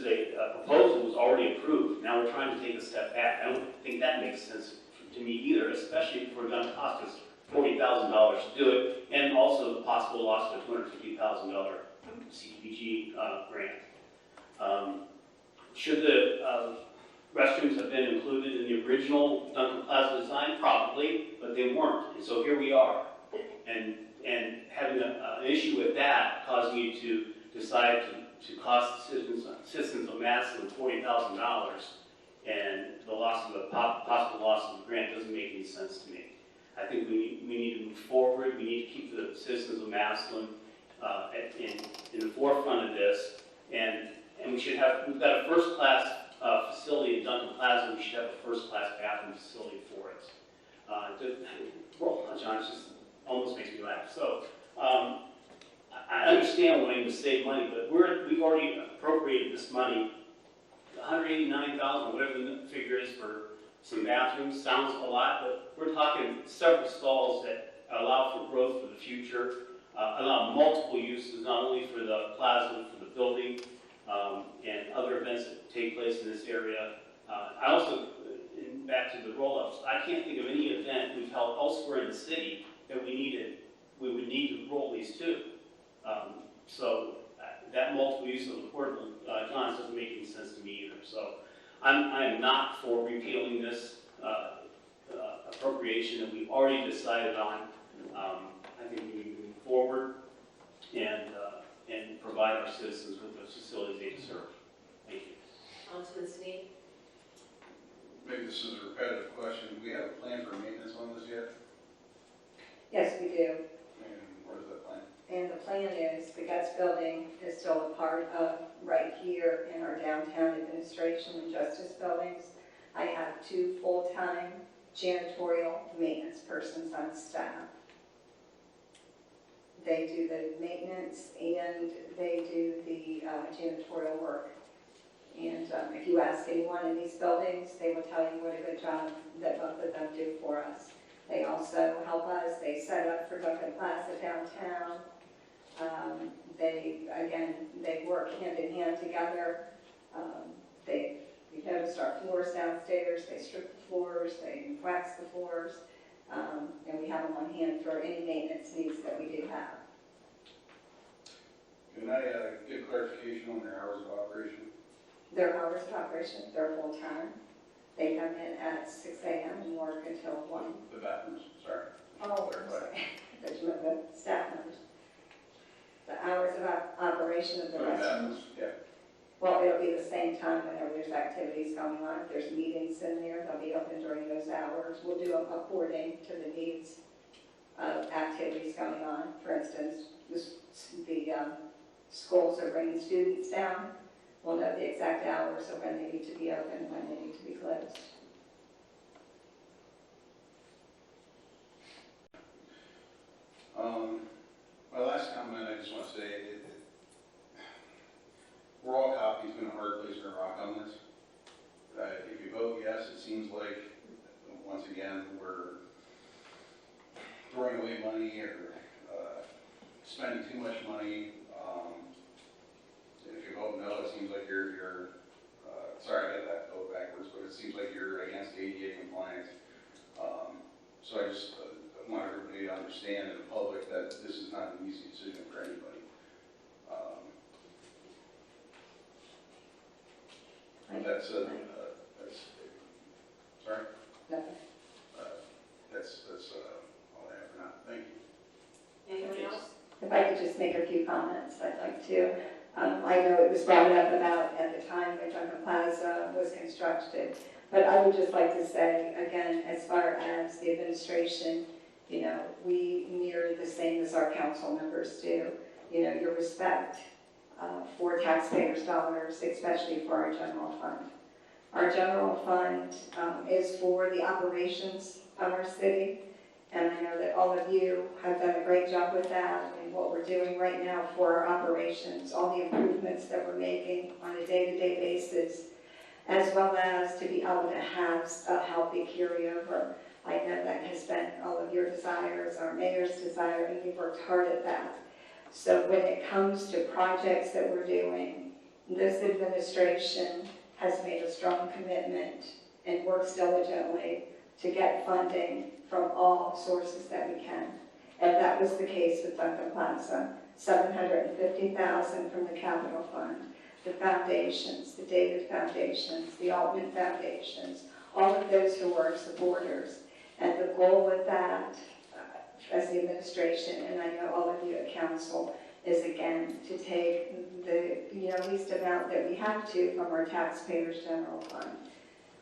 a proposal that was already approved. Now we're trying to take a step back. I don't think that makes sense to me either, especially if we're going to cost us $40,000 to do it, and also the possible loss of a $250,000 CDBG grant. Should the restrooms have been included in the original Duncan Plaza design? Probably, but they weren't. And so here we are. And having an issue with that causing you to decide to cost the citizens of Massillon $40,000 and the possible loss of the grant doesn't make any sense to me. I think we need to move forward. We need to keep the citizens of Massillon in the forefront of this, and we've got a first-class facility in Duncan Plaza. We should have a first-class bathroom facility for it. John, it just almost makes me laugh. So I understand wanting to save money, but we've already appropriated this money, $189,000, whatever the figure is for some bathrooms. Sounds a lot, but we're talking several stalls that allow for growth for the future, allow multiple uses, not only for the plaza, but for the building, and other events that take place in this area. I also, back to the roll-ups, I can't think of any event we've held elsewhere in the city that we would need to roll these to. So that multiple use of the portable johns doesn't make any sense to me either. So I am not for repealing this appropriation that we already decided on. I think we need to move forward. and provide our citizens with the facilities they deserve. Thank you. Councilman Snead? Maybe this is a repetitive question. Do we have a plan for maintenance on this yet? Yes, we do. And what is that plan? And the plan is, the Guts building is still a part of right here in our downtown administration and justice buildings. I have 2 full-time janitorial maintenance persons on staff. They do the maintenance and they do the janitorial work. And if you ask anyone in these buildings, they will tell you what a good job that both of them do for us. They also help us. They set up for Duncan Plaza downtown. They work hand in hand together. You've noticed our floors downstairs. They strip the floors. They wax the floors. And we have them on hand for any maintenance needs that we do have. Can I get clarification on their hours of operation? Their hours of operation, they're full-time. They come in at 6 a.m. and work until 1. The bathrooms, sorry. Oh, there's the staff members. The hours of operation of the restrooms. Yeah. Well, it'll be the same time whenever there's activities going on. If there's meetings in there, they'll be open during those hours. We'll do them according to the needs of activities going on. For instance, the schools are bringing students down. We'll know the exact hours of when they need to be open and when they need to be closed. My last comment, I just want to say, we're all copies in a hard place to rock on this. If you vote yes, it seems like, once again, we're throwing away money or spending too much money. If you vote no, it seems like you're sorry, I got that vote backwards, but it seems like you're against ADA compliance. So I just want everybody to understand in the public that this is not an easy decision for anybody. That's sorry. Nothing. That's all I have for now. Thank you. Anyone else? If I could just make a few comments, I'd like to. I know it was brought up about at the time when Duncan Plaza was constructed, but I would just like to say, again, as far as the administration, you know, we mirror the same as our council members do. You know, your respect for taxpayers' dollars, especially for our general fund. Our general fund is for the operations of our city, and I know that all of you have done a great job with that and what we're doing right now for our operations, all the improvements that we're making on a day-to-day basis, as well as to be able to have a healthy carryover. I know that has been all of your desires, our mayor's desire, and we've worked hard at that. So when it comes to projects that we're doing, this administration has made a strong commitment and works diligently to get funding from all sources that we can. And that was the case with Duncan Plaza, $750,000 from the capital fund, the foundations, the David foundations, the Altman foundations, all of those who were supporters. And the goal with that, as the administration, and I know all of you at council, is again to take the least amount that we have to from our taxpayers' general fund.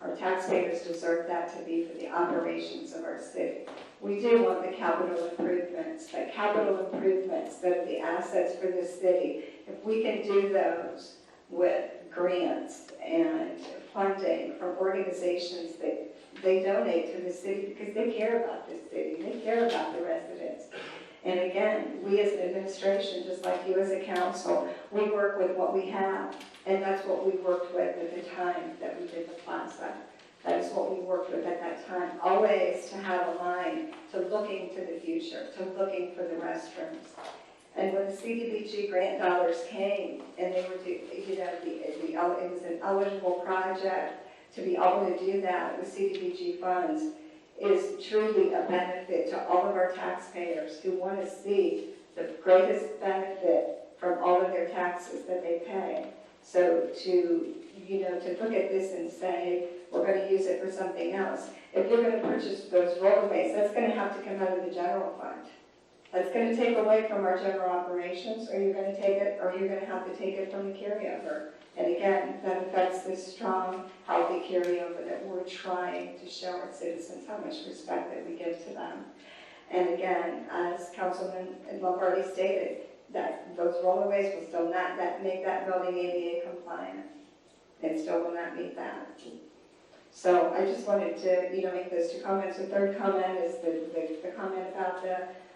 Our taxpayers deserve that to be for the operations of our city. We do want the capital improvements, but capital improvements that are the assets for the city, if we can do those with grants and funding from organizations that they donate to the city because they care about this city, they care about the residents. And again, we as an administration, just like you as a council, we work with what we have, and that's what we worked with at the time that we did the plaza. That is what we worked with at that time, always to have a mind to looking to the future, to looking for the restrooms. And when the CDBG grant dollars came, and they were, it was an eligible project, to be able to do that with CDBG funds is truly a benefit to all of our taxpayers who want to see the greatest benefit from all of their taxes that they pay. So to look at this and say, we're going to use it for something else. If you're going to purchase those rollways, that's going to have to come out of the general fund. That's gonna take away from our general operations, or you're gonna take it, or you're gonna have to take it from the carryover. And again, that affects this strong, healthy carryover that we're trying to show our citizens how much respect that we give to them. And again, as Councilman Lombardi stated, that those rollerways will still not make that building ADA compliant. It still will not meet that. So I just wanted to, make those two comments. The third comment is the comment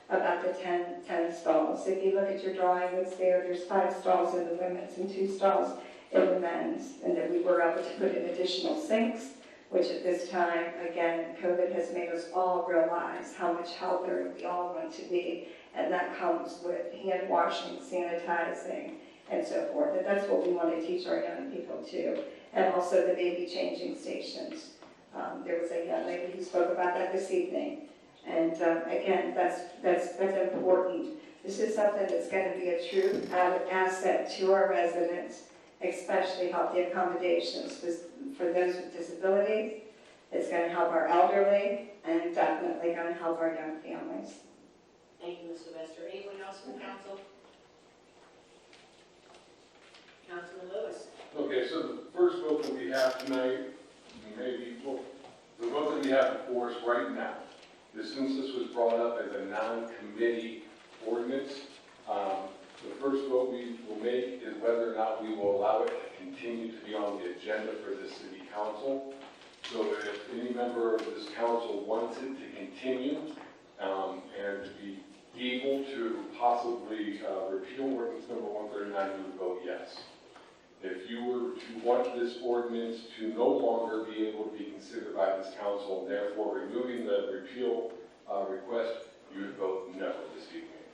about the 10 stalls. If you look at your drawing, it's there's 5 stalls in the women's and 2 stalls in the men's, and that we were able to put in additional sinks, which at this time, again, COVID has made us all realize how much healthier we all want to be, and that comes with hand washing, sanitizing, and so forth. And that's what we want to teach our young people too. And also the baby changing stations. There was a young lady who spoke about that this evening. And again, that's important. This is something that's going to be a true asset to our residents, especially help the accommodations for those with disabilities. It's going to help our elderly, and definitely going to help our young families. Thank you, Ms. Sylvester. Anyone else from council? Councilman Lewis. Okay, so the first vote that we have tonight, the vote that we have before us right now, since this was brought up as a non-committee ordinance, the first vote we will make is whether or not we will allow it to continue to be on the agenda for the city council. So if any member of this council wants it to continue and to be able to possibly repeal ordinance number 139, we would vote yes. If you were to want this ordinance to no longer be able to be considered by this council, and therefore removing the repeal request, you would vote no this evening.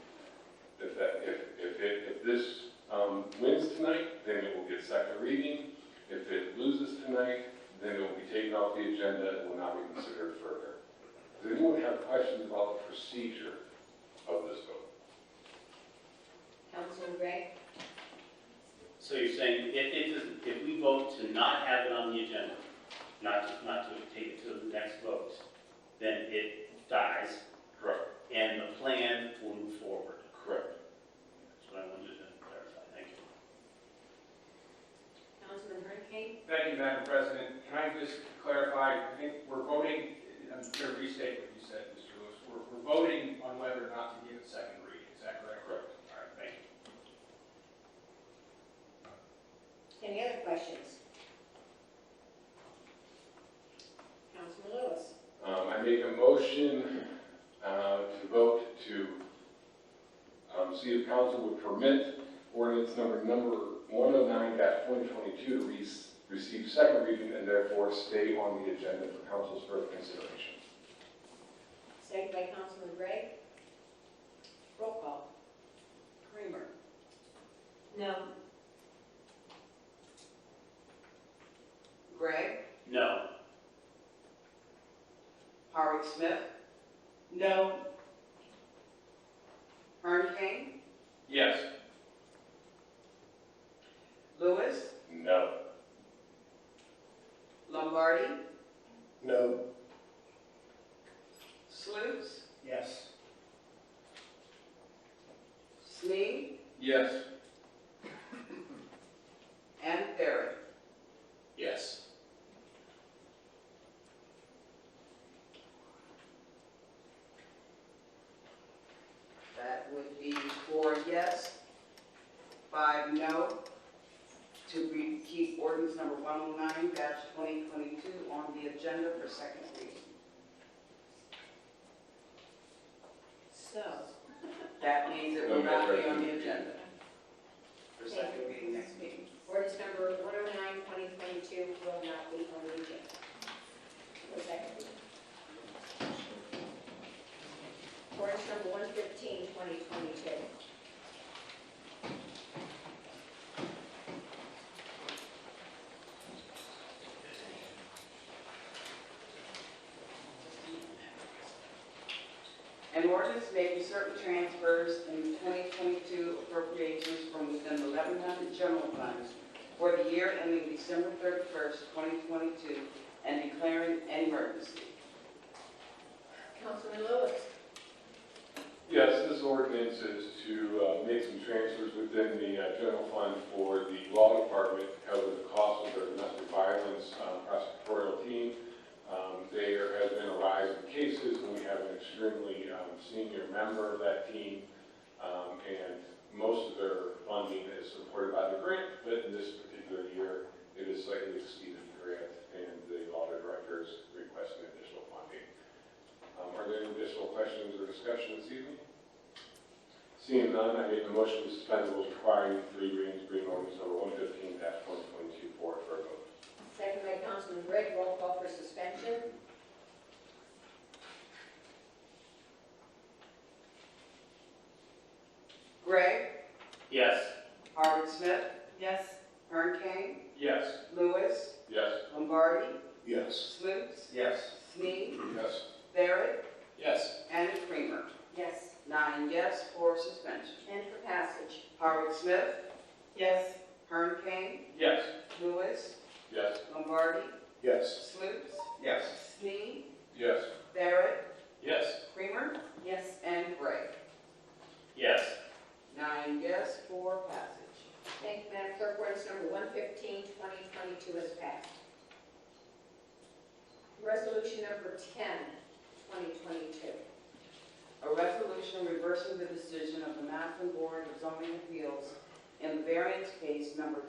If this wins tonight, then it will get second reading. If it loses tonight, then it will be taken off the agenda and will not be considered further. Does anyone have questions about the procedure of this vote? Councilman Gray. So you're saying if we vote to not have it on the agenda, not to take it to the next vote, then it dies. Correct. And the plan will move forward. Correct. That's what I wanted to clarify. Thank you. Councilman Hurricane. Thank you, Madam President. Can I just clarify? I think we're voting, I'm going to restate what you said, Mr. Lewis. We're voting on whether or not to give it second reading. Is that correct? Correct. All right, thank you. Any other questions? Councilman Lewis. I make a motion to vote to see if council would permit ordinance number 109-2022 to receive second reading and therefore stay on the agenda for council's further consideration. Second by Councilman Gray. Roll call. Kramer. No. Gregg? No. Howard Smith? No. Hurricane? Yes. Lewis? No. Lombardi? No. Sluse? Yes. Sneed? Yes. And Perry? Yes. That would be 4 yes, 5 no, to keep ordinance number 109-2022 on the agenda for second reading. So, That means it will not be on the agenda for second reading next meeting. ordinance number 109-2022 will not be on the agenda. For second reading. Ordinance number 115-2022. An ordinance making certain transfers in 2022 appropriations from within the 1100 general funds for the year ending December 31st, 2022, and declaring an emergency. Councilman Lewis. Yes, this ordinance is to make some transfers within the general fund for the law department to cover the cost of their domestic violence prosecutorial team. There has been a rise in cases, and we have an extremely senior member of that team, and most of their funding is supported by the grant, but in this particular year, it is slightly exceeded the grant, and the law director is requesting additional funding. Are there any additional questions or discussion this evening? Seeing none, I make the motion to suspend the rules requiring 3 readings, bring ordinance number 115-2022 forward for a vote. Second by Councilman Gregg, roll call for suspension. Gregg, Yes. Howard Smith. Yes. Ern King, Yes. Lewis, Yes. Lombardi, Yes. Sloops, Yes. Snead, Yes. Barrett, Yes. and Creamer. Yes. 9 yes for suspension. And for passage. Howard Smith. Yes. Ern King, Yes. Lewis, Yes. Lombardi, Yes. Sloops, Yes. Snead, Yes. Barrett, Yes. Creamer, Yes. and Gregg. Yes. 9 yes for passage. Thank you, Madam Clerk. Ordinance number 115-2022 is passed. Resolution number 10-2022. A resolution reversing the decision of the Massillon Board of Zoning Appeals in the variance case number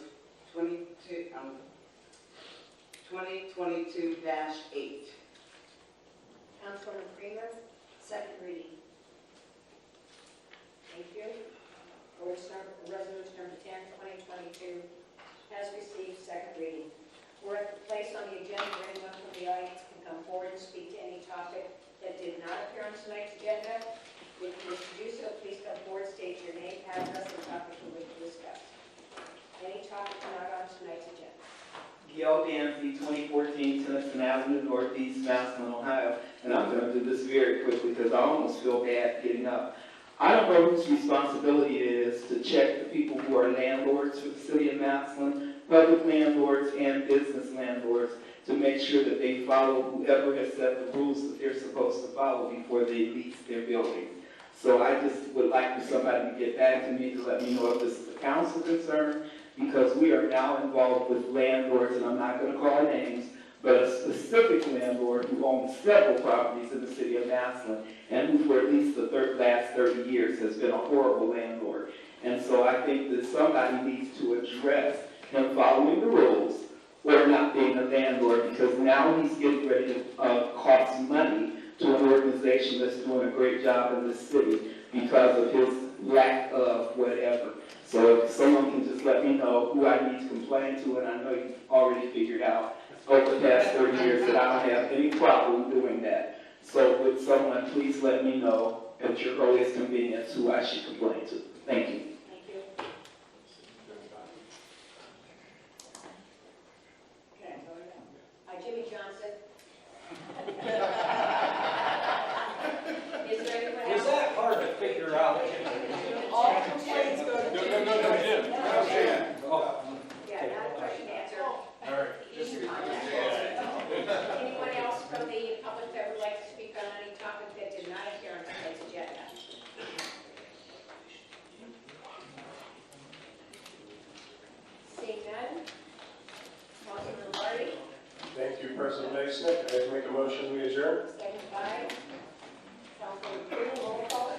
2022-8. Councilwoman Creamer, second reading. Thank you. Resolution number 10-2022 has received second reading. We're at the place on the agenda where anyone from the audience can come forward and speak to any topic that did not appear on tonight's agenda. If you wish to do so, please come forward, state your name, address, and topic you wish to discuss. Any topic not on tonight's agenda. Gail Dancy, 2014 Tennyson Avenue, Northeast Massillon, Ohio. And I'm going to do this very quickly because I almost feel bad getting up. I don't know whose responsibility it is to check the people who are landlords for the city of Massillon, public landlords and business landlords, to make sure that they follow whoever has set the rules that they're supposed to follow before they lease their buildings. So I just would like for somebody to get back to me to let me know if this is a council concern, because we are now involved with landlords, and I'm not going to call names, but a specific landlord who owns several properties in the city of Massillon, and who for at least the last 30 years has been a horrible landlord. And so I think that somebody needs to address him following the rules or not being a landlord, because now he's getting ready to cost money to an organization that's doing a great job in this city because of his lack of whatever. So if someone can just let me know who I need to complain to, and I know you've already figured out over the past 30 years that I don't have any problem doing that. So would someone please let me know at your earliest convenience who I should complain to? Thank you. Thank you. Okay, Jimmy Johnson. Is there anyone else? Is that hard to figure out? All complaints go to Jimmy. Jim. Oh. Yeah, not a question answer. All right. Anyone else from the public that would like to speak on any topic that did not appear on tonight's agenda? Seeing none? Councilman Lombardi, Thank you, President Mason. I make a motion, we adjourn. second by Councilman Crew, roll call.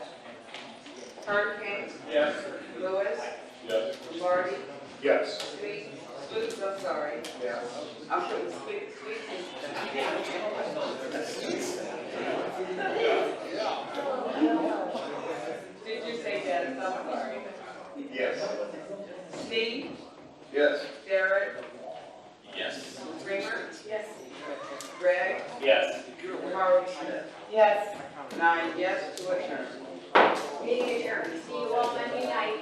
Ern King, Yes. Lewis, Yes. Lombardi, Yes. Sweet, Sloops, I'm sorry. Yes. I'm putting Sweet. Did you say Dennis? I'm sorry. Yes. Snead, Yes. Barrett, Yes. Creamer, Yes. Gregg, Yes. Howard Smith. Yes. 9 yes to adjourn. Meeting adjourned. See you all Monday night.